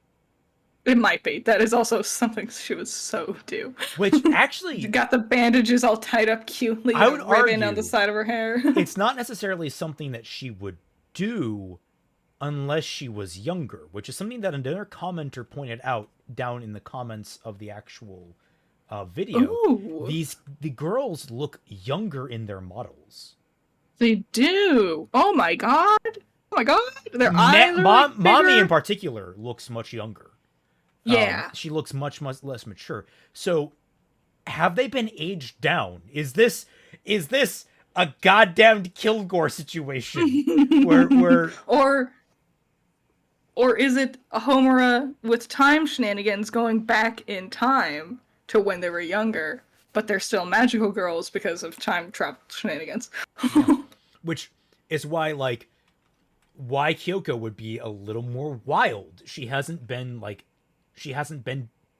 It might be. That is also something she would so do.
Which actually,
you got the bandages all tied up cutely.
I would
ribbon
argue
on the side of her hair.
It's not necessarily something that she would do unless she was younger, which is something that another commenter pointed out down in the comments of the actual video.
Ooh.
The girls look younger in their models.
They do. Oh my god. Oh my god. Their eyes are like
Mommy in particular looks much younger.
Yeah.
She looks much less mature. So have they been aged down? Is this a goddamned Kilgore situation where
Or is it Homura with time shenanigans going back in time to when they were younger, but they're still magical girls because of time travel shenanigans?
Yeah. Which is why, like, why Kyoko would be a little more wild. She hasn't been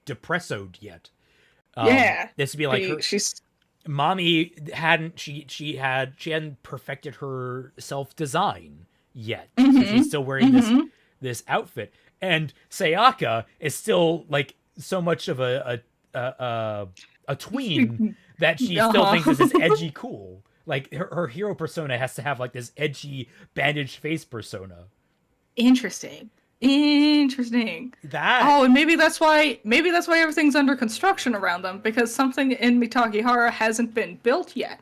depressoed yet.
Yeah.
This would be like her.
She's
Mommy hadn't hadn't perfected her self design yet, so she's still wearing this outfit, and Sayaka is still like so much of a tween that she still thinks this is edgy cool. Like her hero persona has to have like this edgy bandaged face persona.
Interesting.
That
Oh, and maybe that's why everything's under construction around them, because something in Mitagihara hasn't been built yet.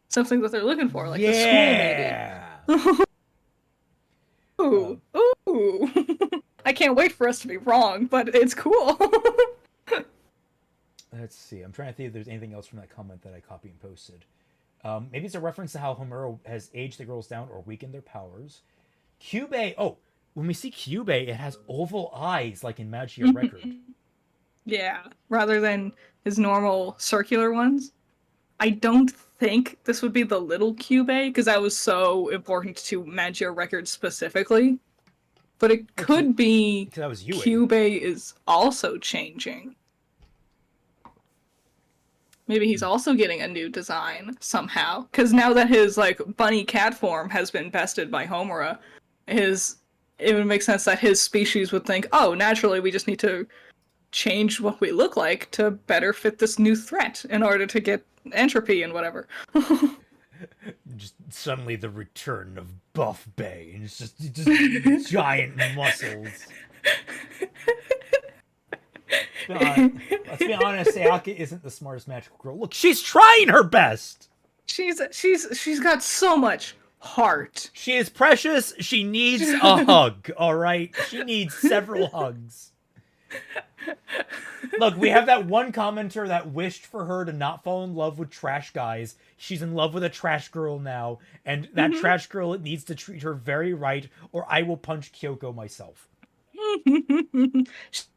Something that they're looking for, like the school maybe. Ooh. Ooh. I can't wait for us to be wrong, but it's cool.
Let's see. I'm trying to think if there's anything else from that comment that I copy and posted. Maybe it's a reference to how Homura has aged the girls down or weakened their powers. Kyubey. Oh, when we see Kyubey, it has oval eyes like in Magica Record.
Yeah, rather than his normal circular ones. I don't think this would be the little Kyubey, because that was so important to Magica Record specifically. But it could be
that was Yue.
Kyubey is also changing. Maybe he's also getting a new design somehow. Because now that his like bunny cat form has been bested by Homura, it would make sense that his species would think, oh, naturally we just need to change what we look like to better fit this new threat in order to get entropy and whatever.
Just suddenly the return of Buff Bay, and it's just giant muscles. Let's be honest, Sayaka isn't the smartest magical girl. Look, she's trying her best.
She's got so much heart.
She is precious. She needs a hug, all right? She needs several hugs. Look, we have that one commenter that wished for her to not fall in love with trash guys. She's in love with a trash girl now, and that trash girl needs to treat her very right, or I will punch Kyoko myself.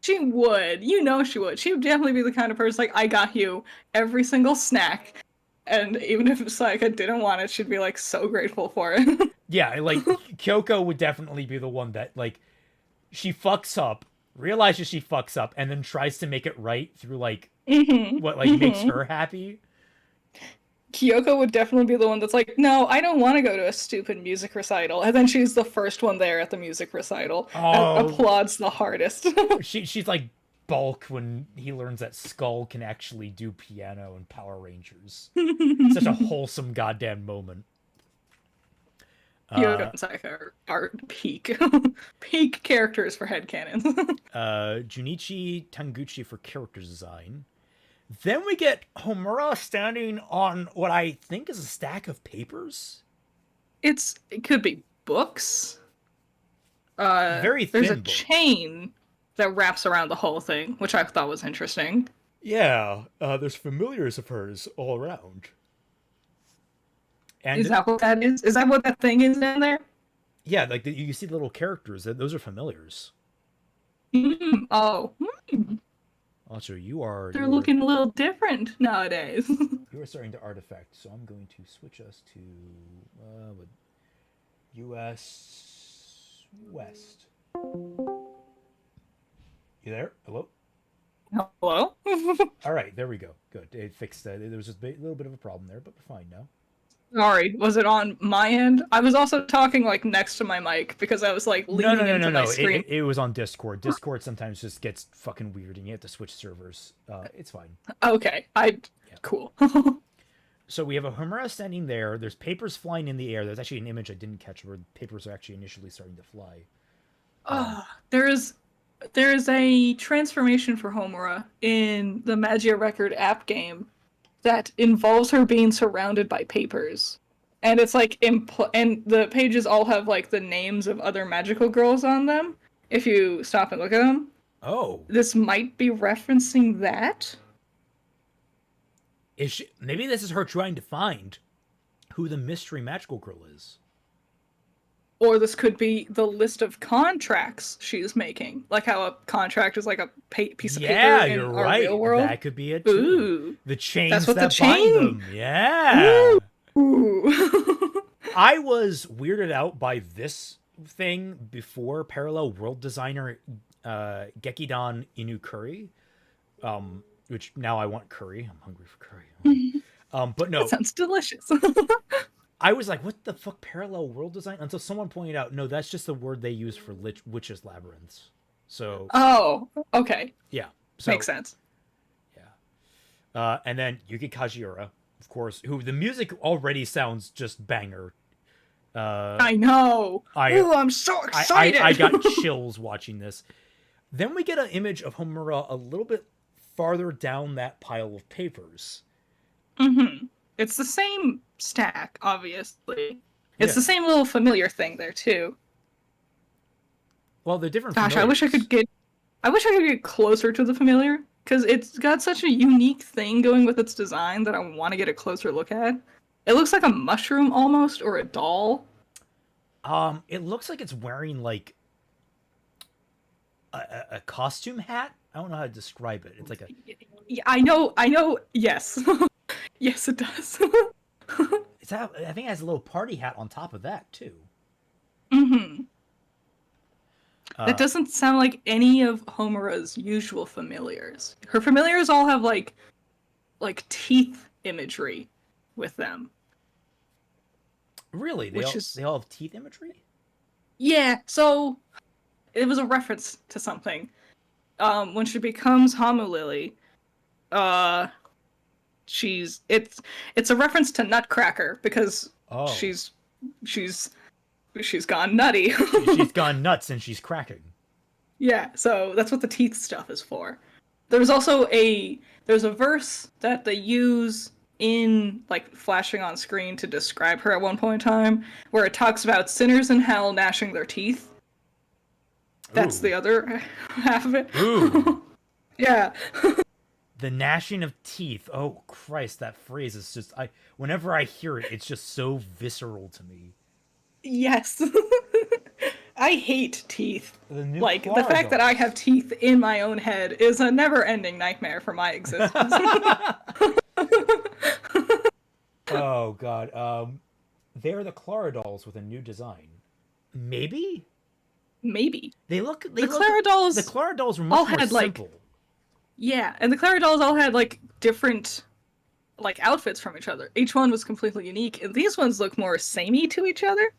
She would. You know she would. She would definitely be the kind of person like, I got you every single snack. And even if Sayaka didn't want it, she'd be like so grateful for it.
Yeah, like Kyoko would definitely be the one that like she fucks up, realizes she fucks up, and then tries to make it right through like what like makes her happy.
Kyoko would definitely be the one that's like, no, I don't want to go to a stupid music recital. And then she's the first one there at the music recital and applauds the hardest.
She's like Bulk when he learns that Skull can actually do piano in Power Rangers. Such a wholesome goddamn moment.
Kyoko and Sayaka are peak. Peak characters for headcanons.
Junichi Tanguchi for character design. Then we get Homura standing on what I think is a stack of papers.
It could be books.
Very thin
There's a
book.
chain that wraps around the whole thing, which I thought was interesting.
Yeah, there's familiars of hers all around. And
Is that what that is? Is that what that thing is down there?
Yeah, like you see the little characters. Those are familiars.
Oh.
Also, you are...
They're looking a little different nowadays.
You are starting to artifact, so I'm going to switch us to U.S. West. You there? Hello?
Hello?
All right, there we go. Good. It fixed that. There was a little bit of a problem there, but we're fine now.
Sorry, was it on my end? I was also talking like next to my mic because I was like leaning into my screen.
It was on Discord. Discord sometimes just gets fucking weird, and you have to switch servers. It's fine.
Okay, cool.
So we have a Homura standing there. There's papers flying in the air. There's actually an image I didn't catch where papers are actually initially starting to fly.
There is a transformation for Homura in the Magica Record app game that involves her being surrounded by papers. And it's like, and the pages all have like the names of other magical girls on them, if you stop and look at them.
Oh.
This might be referencing that?
Maybe this is her trying to find who the mystery magical girl is.
Or this could be the list of contracts she's making. Like how a contract is like a piece of
Yeah,
paper in
you're
our
right.
real world.
That could be it too.
Ooh.
The chains
That's what the
that bind
chain.
them. Yeah.
Ooh.
I was weirded out by this thing before parallel world designer Gekidan Inukuri, which now I want curry. I'm hungry for curry. But no,
That sounds delicious.
I was like, what the fuck, parallel world design? Until someone pointed out, no, that's just the word they use for witches' labyrinths. So,
Oh, okay.
yeah. So,
Makes sense.
yeah. And then Yuki Kajiura, of course, who the music already sounds just banger.
I know. Ooh, I'm so excited.
I got chills watching this. Then we get an image of Homura a little bit farther down that pile of papers.
Mm-hmm. It's the same stack, obviously. It's the same little familiar thing there too.
Well, they're different.
Gosh,
familiars.
I wish I could get closer to the familiar because it's got such a unique thing going with its design that I want to get a closer look at. It looks like a mushroom almost, or a doll.
It looks like it's wearing like a costume hat. I don't know how to describe it. It's like a.
Yeah, I know. Yes, yes, it does.
I think it has a little party hat on top of that too.
Mm-hmm. That doesn't sound like any of Homura's usual familiars. Her familiars all have like teeth imagery with them.
Really? They all have teeth imagery? Yeah.
So it was a reference to something. When she becomes Hamu Lily, it's a reference to Nutcracker because she's gone nutty.
She's gone nuts and she's cracking.
Yeah, so that's what the teeth stuff is for. There's also there's a verse that they use in like flashing on screen to describe her at one point in time where it talks about sinners in hell gnashing their teeth. That's the other half of it.
Ooh.
Yeah.
The gnashing of teeth. Oh Christ, that phrase is just whenever I hear it, it's just so visceral to me.
Yes. I hate teeth.
Like
the fact that I have teeth in my own head is a never-ending nightmare for my existence.
Oh god. They're the Clara dolls with a new design. Maybe?
Maybe.
The
Clara dolls
were much more simple.
Like, yeah, and the Clara dolls all had like different like outfits from each other. Each one was completely unique, and these ones look more samey to each other.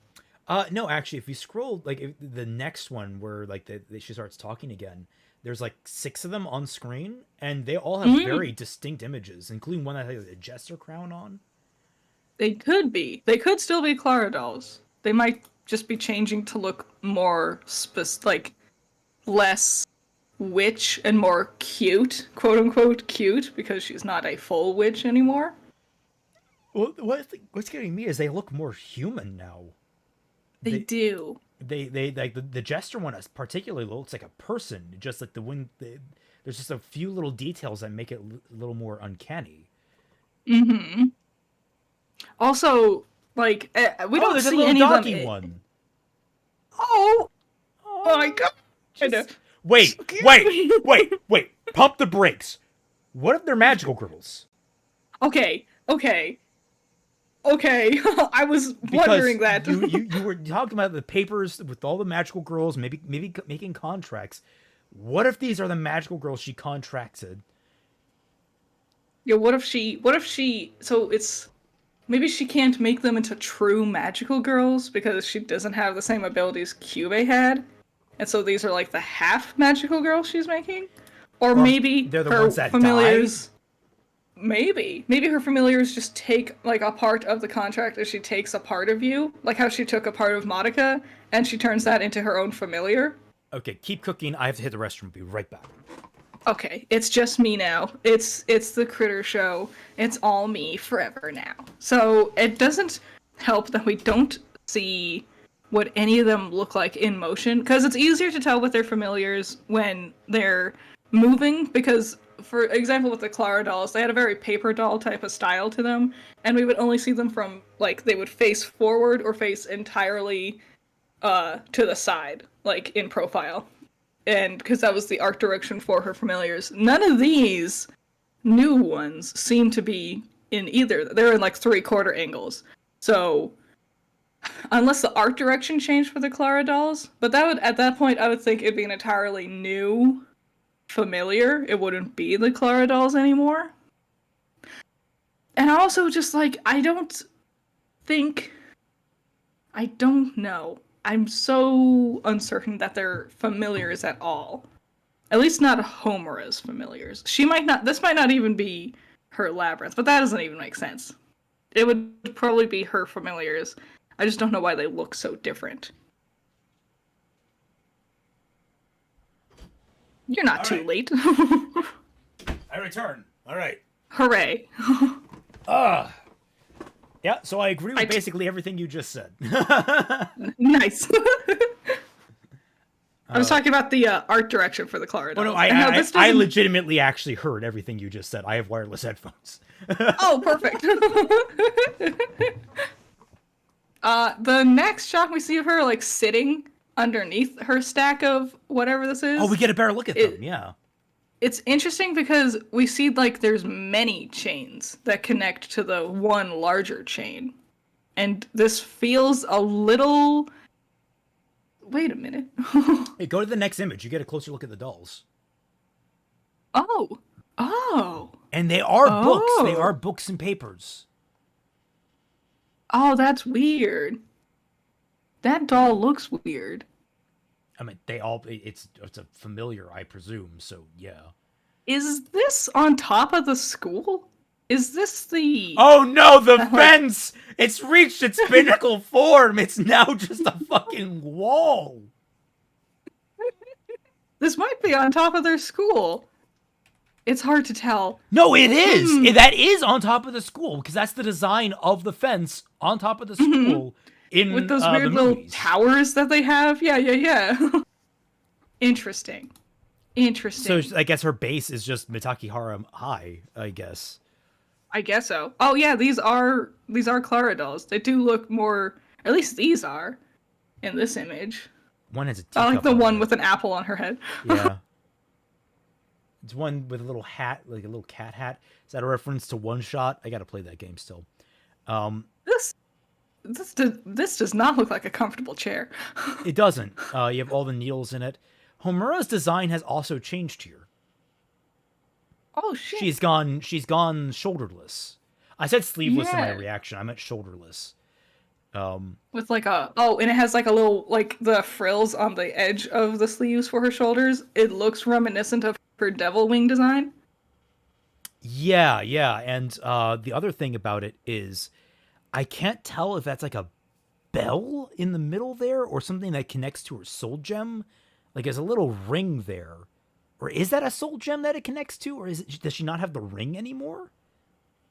No, actually, if you scroll the next one where like she starts talking again, there's like 6 of them on screen, and they all have very distinct images, including one that has a jester crown on.
They could be. They could still be Clara dolls. They might just be changing to look more less witch and more cute, quote unquote cute, because she's not a full witch anymore.
Well, what's getting me is they look more human now.
They do.
They like the jester one particularly looks like a person. Just like there's just a few little details that make it a little more uncanny.
Mm-hmm. Also, like we don't
there's
see
a little
any
doggy
of them.
one.
Oh my god!
Wait! Pump the brakes. What if they're magical girls?
Okay. I was wondering that.
you were talking about the papers with all the magical girls, maybe making contracts. What if these are the magical girls she contracted?
Yeah, what if she so it's maybe she can't make them into true magical girls because she doesn't have the same abilities Kyubey had. And so these are like the half magical girls she's making? Or maybe
they're the
her
ones that
familiars
die?
Maybe her familiars just take like a part of the contract as she takes a part of you, like how she took a part of Madoka and she turns that into her own familiar.
Okay, keep cooking. I have to hit the restroom. Be right back.
Okay, it's just me now. It's the Critter Show. It's all me forever now. So it doesn't help that we don't see what any of them look like in motion, because it's easier to tell with their familiars when they're moving, because for example with the Clara dolls, they had a very paper doll type of style to them, and we would only see them from like they would face forward or face entirely to the side, like in profile. And because that was the art direction for her familiars. None of these new ones seem to be in either. They're in like 3/4 angles. So unless the art direction changed for the Clara dolls, but that would, at that point, I would think it'd be an entirely new familiar. It wouldn't be the Clara dolls anymore. And also just like, I don't know. I'm so uncertain that they're familiars at all. At least not Homura's familiars. This might not even be her Labyrinth, but that doesn't even make sense. It would probably be her familiars. I just don't know why they look so different. You're not too late.
I return. All right.
Hooray.
Yeah, so I agree with basically everything you just said.
Nice. I was talking about the art direction for the Clara dolls.
Oh, no, I legitimately actually heard everything you just said. I have wireless headphones.
Oh, perfect. The next shot we see of her, like, sitting underneath her stack of whatever this is.
Oh, we get a better look at them, yeah.
It's interesting because we see, like, there's many chains that connect to the one larger chain. And this feels a little... Wait a minute.
Hey, go to the next image. You get a closer look at the dolls.
Oh.
And they are books. They are books and papers.
Oh, that's weird. That doll looks weird.
I mean, it's a familiar, I presume, so yeah.
Is this on top of the school? Is this the...
Oh no, the fence! It's reached its pinnacle form! It's now just a fucking wall!
This might be on top of their school. It's hard to tell.
No, it is! That is on top of the school, because that's the design of the fence on top of the school in
with those weird little towers that they have. Yeah. Interesting.
So I guess her base is just Mitakihara High, I guess.
I guess so. Oh yeah, these are Clara dolls. They do look more, at least these are, in this image.
One has a teacup.
I like the one with an apple on her head.
Yeah. It's one with a little hat, like a little cat hat. Is that a reference to One Shot? I gotta play that game still.
This does not look like a comfortable chair.
It doesn't. You have all the needles in it. Homura's design has also changed here.
Oh shit.
She's gone shoulderless. I said sleeveless in my reaction. I meant shoulderless.
With like and it has like a little, like the frills on the edge of the sleeves for her shoulders. It looks reminiscent of her devil wing design.
Yeah, and the other thing about it is I can't tell if that's like a bell in the middle there or something that connects to her soul gem. Like there's a little ring there. Or is that a soul gem that it connects to? Or does she not have the ring anymore?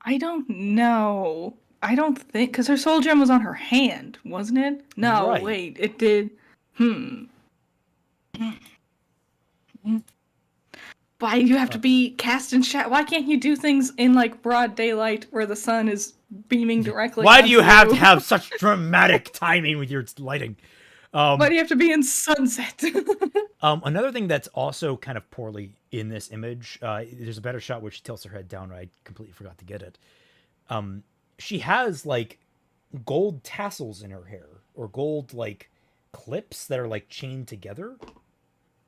I don't know. I don't think, because her soul gem was on her hand, wasn't it? No, right. Wait, it did. Why do you have to be cast in shadow? Why can't you do things in like broad daylight where the sun is beaming directly?
Why do you have to have such dramatic timing with your lighting?
Why do you have to be in sunset?
Another thing that's also kind of poorly in this image, there's a better shot where she tilts her head down. I completely forgot to get it. She has like gold tassels in her hair or gold like clips that are like chained together.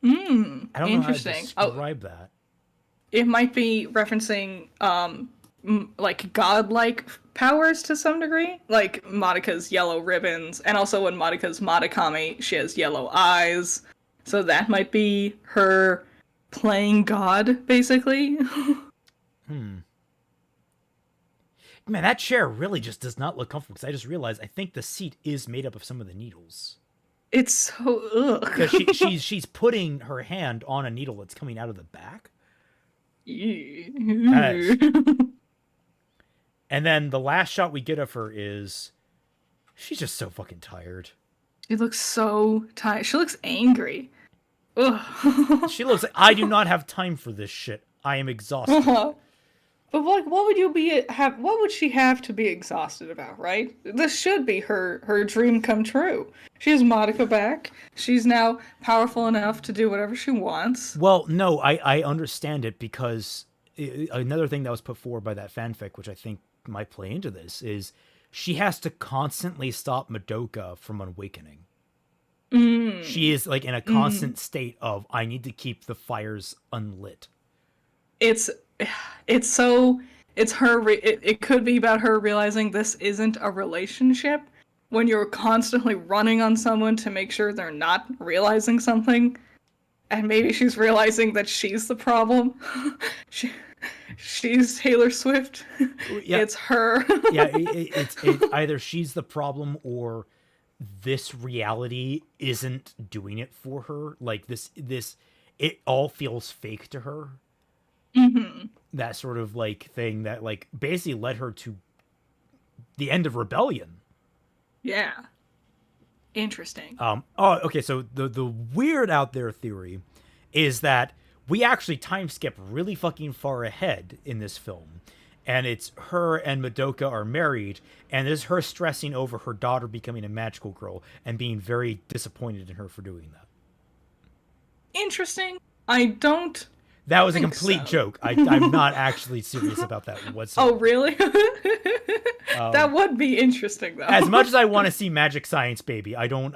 I don't know how to describe that.
It might be referencing like godlike powers to some degree, like Madoka's yellow ribbons, and also when Madoka's Madakami, she has yellow eyes, so that might be her playing God, basically.
Man, that chair really just does not look comfortable, because I just realized I think the seat is made up of some of the needles.
It's so ugh.
Because she's putting her hand on a needle that's coming out of the back. And then the last shot we get of her is she's just so fucking tired.
She looks so tired. She looks angry. Ugh.
She looks like, I do not have time for this shit. I am exhausted.
But like, what would she have to be exhausted about, right? This should be her dream come true. She has Madoka back. She's now powerful enough to do whatever she wants.
Well, no, I understand it because another thing that was put forward by that fanfic, which I think might play into this, is she has to constantly stop Madoka from awakening. She is like in a constant state of, I need to keep the fires unlit.
It's so it's her. It could be about her realizing this isn't a relationship when you're constantly running on someone to make sure they're not realizing something, and maybe she's realizing that she's the problem. She's Taylor Swift.
Yeah.
It's her.
Yeah, it's either she's the problem or this reality isn't doing it for her. Like this, it all feels fake to her. That sort of like thing that like basically led her to the end of Rebellion.
Yeah. Interesting.
Oh, okay. So the weird out there theory is that we actually time skip really fucking far ahead in this film. And it's her and Madoka are married, and it's her stressing over her daughter becoming a magical girl and being very disappointed in her for doing that.
Interesting. I don't.
That was a complete joke. I'm not actually serious about that whatsoever.
Oh, really? That would be interesting, though.
As much as I want to see Magic Science Baby, I don't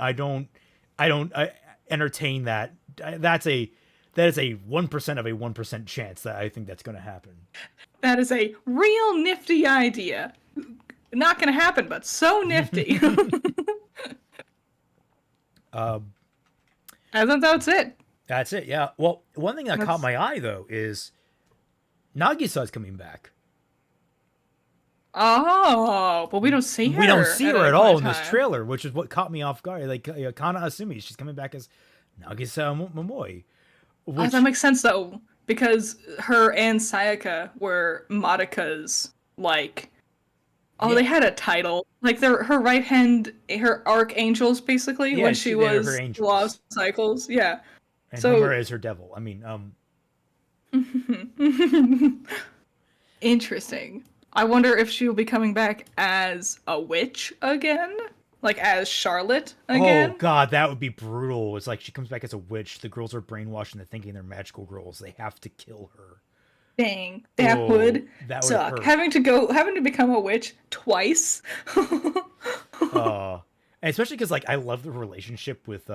entertain that. That is a 1% of a 1% chance that I think that's going to happen.
That is a real nifty idea. Not going to happen, but so nifty. I think that's it.
That's it, yeah. Well, one thing that caught my eye, though, is Nagisa's coming back.
Oh, but we don't see her.
We don't see her at all in this trailer, which is what caught me off guard. Like, Kana Asumi, she's coming back as Nagisa Momoi.
Which... that makes sense, though, because her and Sayaka were Madoka's, like... Oh, yeah. They had a title. Like, her right hand, her archangels, basically, when she was Lost Cycles. Yeah.
And Homura is her devil. I mean,
Interesting. I wonder if she'll be coming back as a witch again? Like, as Charlotte again?
Oh, God, that would be brutal. It's like she comes back as a witch. The girls are brainwashed into thinking they're magical girls. They have to kill her.
Dang, that would suck. Having to become a witch twice.
And especially because, like, I love the relationship with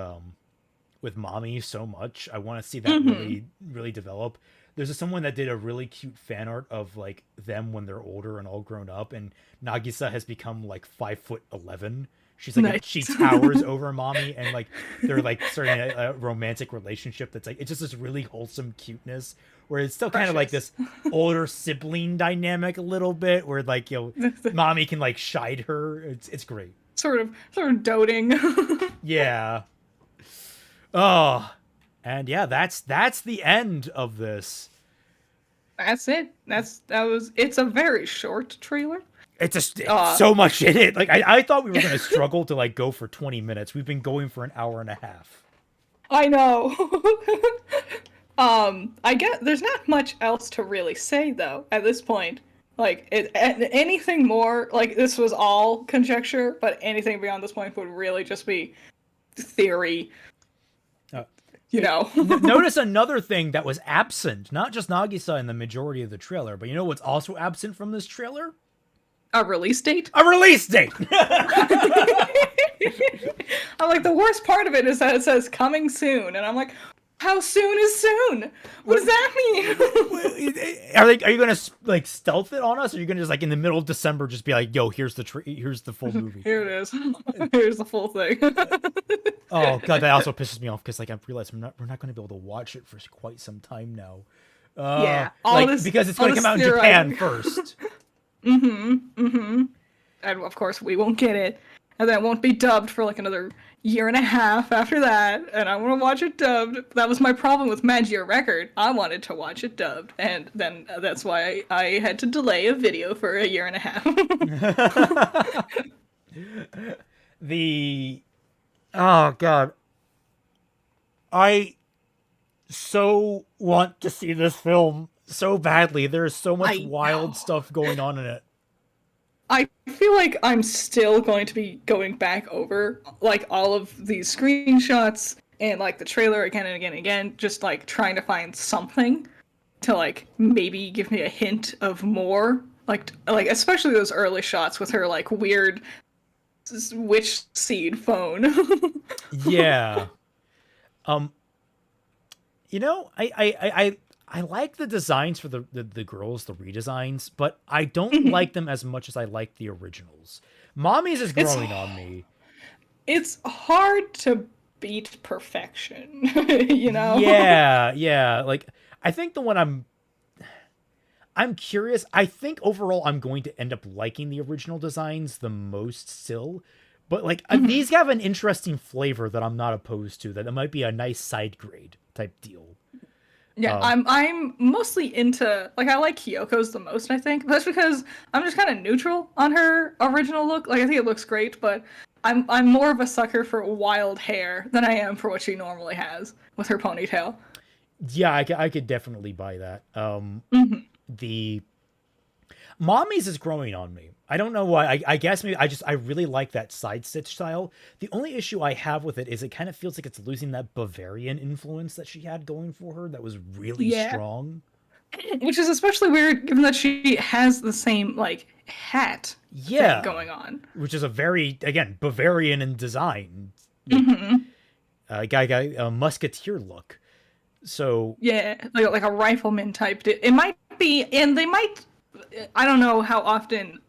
Mommy so much. I want to see that really develop. There's someone that did a really cute fan art of like them when they're older and all grown up, and Nagisa has become like 5'11". She's like nice. She towers over Mommy, and like they're like starting a romantic relationship that's like it's just this really wholesome cuteness where it's still kind of like this older sibling dynamic a little bit where like Mommy can like shide her. It's great.
Sort of doting.
Yeah. Oh, and yeah, that's the end of this.
That's it. It's a very short trailer.
It's so much in it. Like I thought we were gonna struggle to like go for 20 minutes. We've been going for an hour and a half.
I know. I guess there's not much else to really say though at this point. Like anything more, like this was all conjecture, but anything beyond this point would really just be theory.
Notice another thing that was absent, not just Nagisa in the majority of the trailer, but you know what's also absent from this trailer?
A release date?
A release date!
I'm like, the worst part of it is that it says coming soon, and I'm like, how soon is soon? What does that mean?
Are you gonna like stealth it on us, or are you gonna just like in the middle of December just be like, "Yo, here's the full movie.
Here it is. Here's the full thing."
Oh God, that also pisses me off because like I realized we're not gonna be able to watch it for quite some time now.
Yeah,
because it's gonna come out in Japan first.
And of course we won't get it, and then it won't be dubbed for like another year and a half after that, and I want to watch it dubbed. That was my problem with Magia Record. I wanted to watch it dubbed, and then that's why I had to delay a video for a year and a half.
Oh God, I so want to see this film so badly. There's so much
I
wild
know.
stuff going on in it.
I feel like I'm still going to be going back over like all of these screenshots and like the trailer again and again and again, just like trying to find something to like maybe give me a hint of more. Like especially those early shots with her like weird witch seed phone.
Yeah. Um. You know, I like the designs for the girls, the redesigns, but I don't like them as much as I like the originals. Mommy's is
it's
growing on me.
it's hard to beat perfection, you know?
Yeah, yeah. Like I think the one I'm curious. I think overall I'm going to end up liking the original designs the most still. But like these have an interesting flavor that I'm not opposed to. That it might be a nice side grade type deal.
Yeah,
Um,
I'm mostly into like I like Kyoko's the most, I think. That's because I'm just kind of neutral on her original look. Like I think it looks great, but I'm more of a sucker for wild hair than I am for what she normally has with her ponytail.
yeah, I could definitely buy that.
Hmm.
The Mommy's is growing on me. I don't know why. I guess maybe I really like that side stitch style. The only issue I have with it is it kind of feels like it's losing that Bavarian influence that she had going for her that was really
Yeah,
strong.
which is especially weird given that she has the same like hat thing
Yeah,
going on.
which is a very again Bavarian in design, like
Hmm.
guy a musketeer look. So
Yeah, like a rifleman type. It might be, and they might. I don't know how often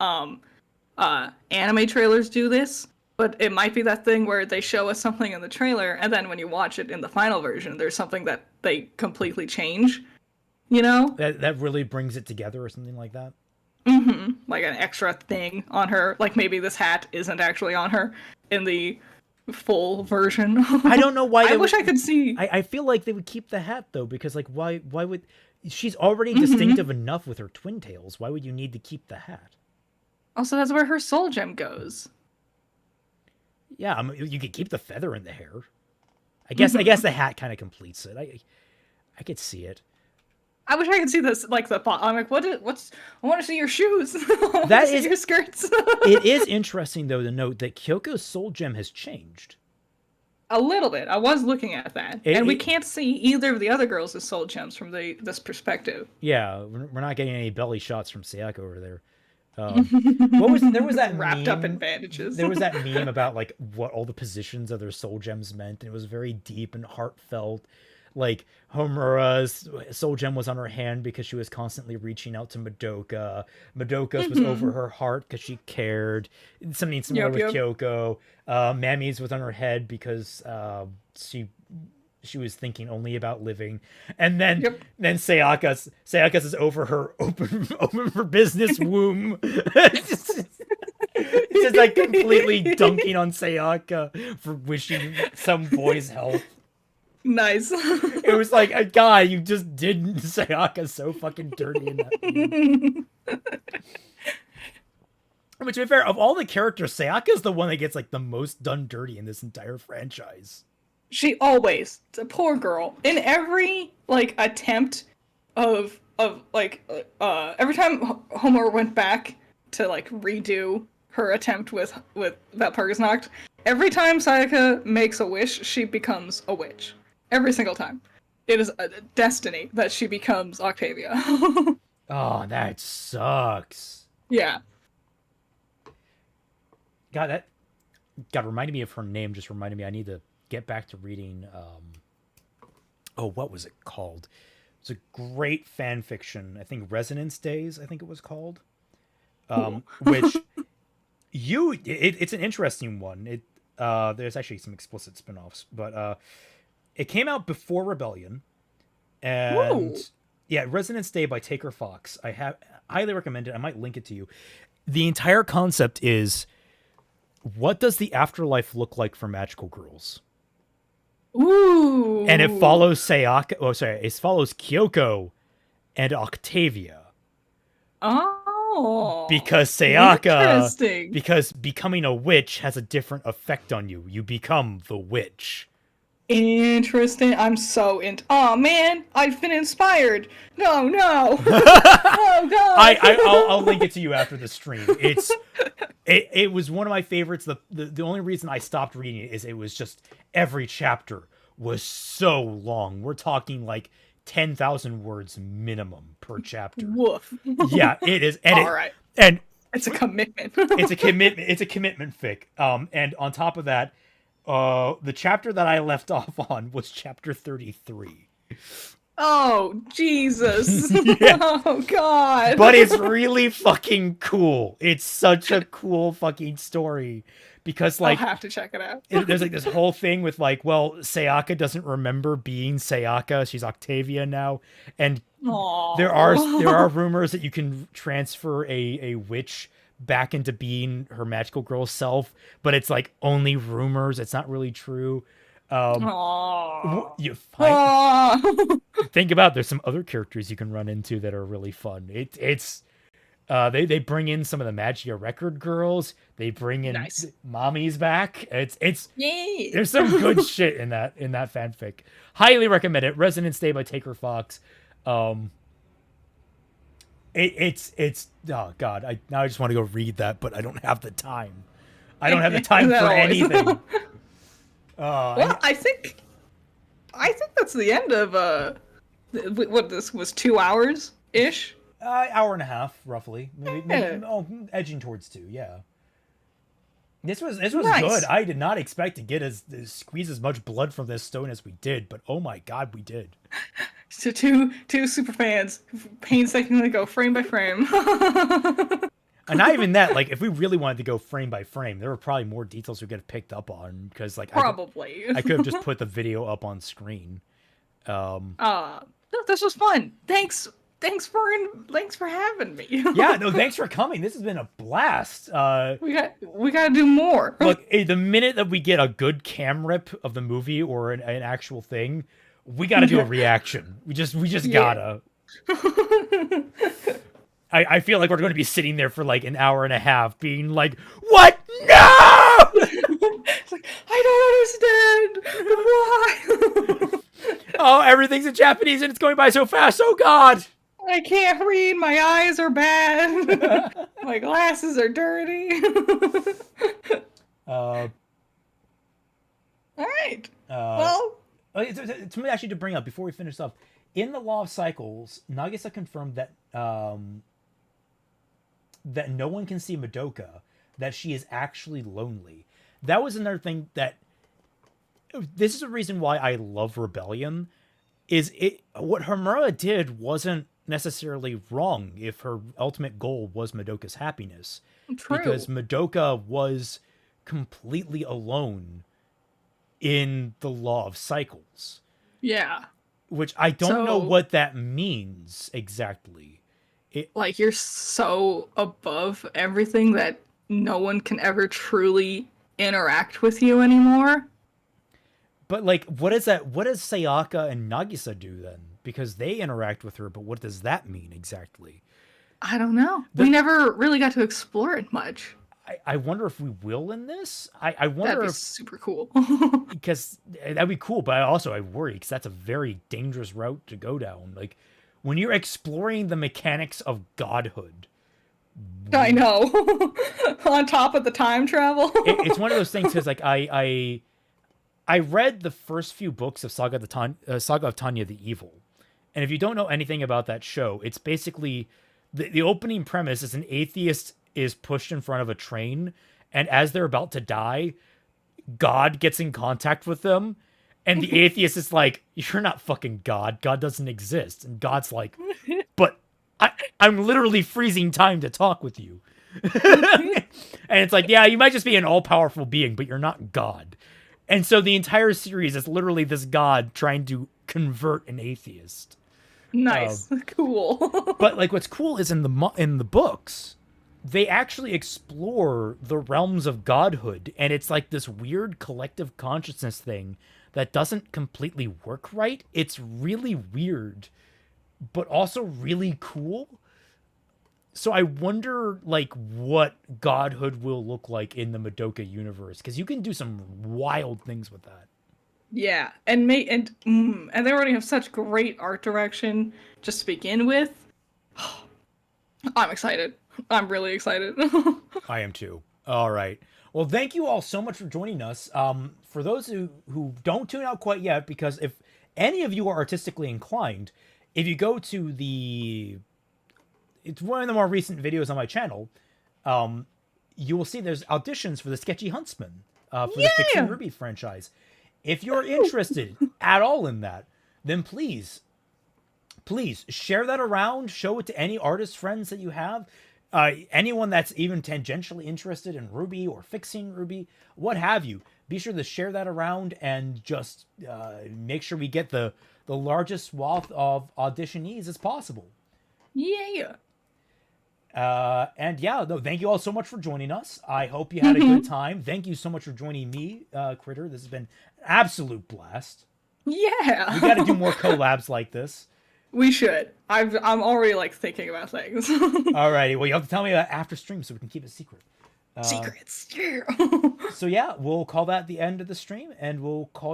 anime trailers do this, but it might be that thing where they show us something in the trailer, and then when you watch it in the final version, there's something that they completely change. You know,
that really brings it together or something like that.
like an extra thing on her. Like maybe this hat isn't actually on her in the full version.
I don't know why
I
they
wish
would.
I could see.
I feel like they would keep the hat though, because like why would she's already distinctive enough with her twin tails. Why would you need to keep the hat?
Also, that's where her soul gem goes.
Yeah, I mean, you could keep the feather in the hair. I guess the hat kind of completes it. I could see it.
I wish I could see this, like the thought. I'm like, what's? I want to see your shoes. I want
That
to see
is
your skirts.
it is interesting though to note that Kyoko's soul gem has changed.
A little bit. I was looking at that,
It,
and we
it-
can't see either of the other girls as soul gems from this perspective.
yeah, we're not getting any belly shots from Sayaka over there. What was there was that
Wrapped up in
meme
bandages.
there was that meme about like what all the positions of their soul gems meant, and it was very deep and heartfelt. Like Homura's soul gem was on her hand because she was constantly reaching out to Madoka. Madoka's was over her heart because she cared. Something similar
Yep,
with
yep.
Kyoko. Mami's was on her head because she was thinking only about living. And then
Yep.
Sayaka's is over her open for business womb. It's just like completely dunking on Sayaka for wishing some boy's health.
Nice.
It was like a guy you just didn't. Sayaka's so fucking dirty in that movie. But to be fair, of all the characters, Sayaka's the one that gets like the most done dirty in this entire franchise.
She always, the poor girl, in every like attempt of like every time Homer went back to like redo her attempt with Walpurgisnacht, every time Sayaka makes a wish, she becomes a witch. Every single time. It is a destiny that she becomes Octavia.
Oh, that sucks.
Yeah.
God, that reminded me of her name. Just reminded me I need to get back to reading. Oh, what was it called? It's a great fan fiction. I think Resonance Days. I think it was called. Which it's an interesting one. There's actually some explicit spin-offs, but it came out before Rebellion, and
Ooh.
yeah, Resonance Day by Taker Fox. I highly recommend it. I might link it to you. The entire concept is, what does the afterlife look like for magical girls?
Ooh.
And it follows Sayaka. Oh, sorry, it follows Kyoko and Octavia.
Oh.
Because Sayaka,
Interesting.
because becoming a witch has a different effect on you. You become the witch.
Interesting. I'm so into. Oh man, I've been inspired. No, no. Oh
I'll
god.
link it to you after the stream. It was one of my favorites. The only reason I stopped reading it is it was just every chapter was so long. We're talking like 10,000 words minimum per chapter.
Woof.
Yeah, it is, and
All right.
and
It's a commitment.
it's a commitment. It's a commitment fic. And on top of that, the chapter that I left off on was chapter 33.
Oh Jesus.
Yeah.
Oh god.
But it's really fucking cool. It's such a cool fucking story because
I'll
like
have to check it out.
there's like this whole thing with like, well, Sayaka doesn't remember being Sayaka. She's Octavia now, and
Aww.
there are rumors that you can transfer a witch back into being her magical girl self, but it's like only rumors. It's not really true.
Aww.
You find
Aww.
think about there's some other characters you can run into that are really fun. They bring in some of the Magia record girls. They bring in
Nice.
mommies back. It's
Yay.
there's some good shit in that fanfic. Highly recommend it. Resonance Day by Taker Fox. It's oh god, now I just want to go read that, but I don't have the time. I don't have the time for anything.
Well, I think that's the end of what this was 2 hours ish.
Hour and a half, roughly. Maybe
Yeah.
edging towards 2. Yeah. This was nice. Good. I did not expect to get squeeze as much blood from this stone as we did, but oh my god, we did.
So two super fans painstakingly go frame by frame.
And not even that. Like, if we really wanted to go frame by frame, there were probably more details we could have picked up on because, like,
Probably.
I could have just put the video up on screen.
No, this was fun. Thanks for having me.
Yeah, no, thanks for coming. This has been a blast.
We got to do more.
Look, the minute that we get a good cam rip of the movie or an actual thing, we got to do a reaction. We just gotta. I feel like we're going to be sitting there for like an hour and a half, being like, "What? No!"
It's like, I don't understand. Why?
Oh, everything's in Japanese and it's going by so fast. Oh God.
I can't read. My eyes are bad. My glasses are dirty. All right. Well,
it's actually to bring up before we finish up. In the Law of Cycles, Nagisa confirmed that that no one can see Madoka, that she is actually lonely. That was another thing that. This is the reason why I love Rebellion. What Homura did wasn't necessarily wrong if her ultimate goal was Madoka's happiness.
true.
Because Madoka was completely alone in the Law of Cycles.
Yeah.
Which I don't know what that means exactly.
Like, you're so above everything that no one can ever truly interact with you anymore.
But, like, what does Sayaka and Nagisa do then? Because they interact with her, but what does that mean exactly?
I don't know. We never really got to explore it much.
I wonder if we will in this. I wonder
That'd be
if
super cool.
because that'd be cool, but I worry because that's a very dangerous route to go down. Like when you're exploring the mechanics of godhood.
I know. On top of the time travel.
It's one of those things because like I read the first few books of Saga of Tanya the Evil, and if you don't know anything about that show, it's basically the opening premise is an atheist is pushed in front of a train, and as they're about to die, God gets in contact with them, and the atheist is like, "You're not fucking God. God doesn't exist." And God's like, "But I'm literally freezing time to talk with you." And it's like, yeah, you might just be an all-powerful being, but you're not God. And so the entire series is literally this God trying to convert an atheist.
Nice. Cool.
But like what's cool is in the books, they actually explore the realms of godhood, and it's like this weird collective consciousness thing that doesn't completely work right. It's really weird, but also really cool. So I wonder like what godhood will look like in the Madoka universe, because you can do some wild things with that.
Yeah, and and they already have such great art direction just to begin with. I'm excited. I'm really excited.
I am too. All right. Well, thank you all so much for joining us. For those who don't tune out quite yet, because if any of you are artistically inclined, if you go to it's one of the more recent videos on my channel, you will see there's auditions for the Sketchy Huntsman, for the Fixing
Yeah.
Ruby franchise. If you're interested at all in that, then please share that around. Show it to any artist friends that you have. Anyone that's even tangentially interested in Ruby or fixing Ruby, what have you. Be sure to share that around and just make sure we get the largest swath of auditionees as possible.
Yeah.
And yeah, no, thank you all so much for joining us. I hope you had a good time. Thank you so much for joining me, Critter. This has been an absolute blast.
Yeah.
We got to do more collabs like this.
We should. I'm already like thinking about things.
Alrighty, well, you have to tell me after stream so we can keep it secret.
Secrets. Yeah.
So yeah, we'll call that the end of the stream, and we'll call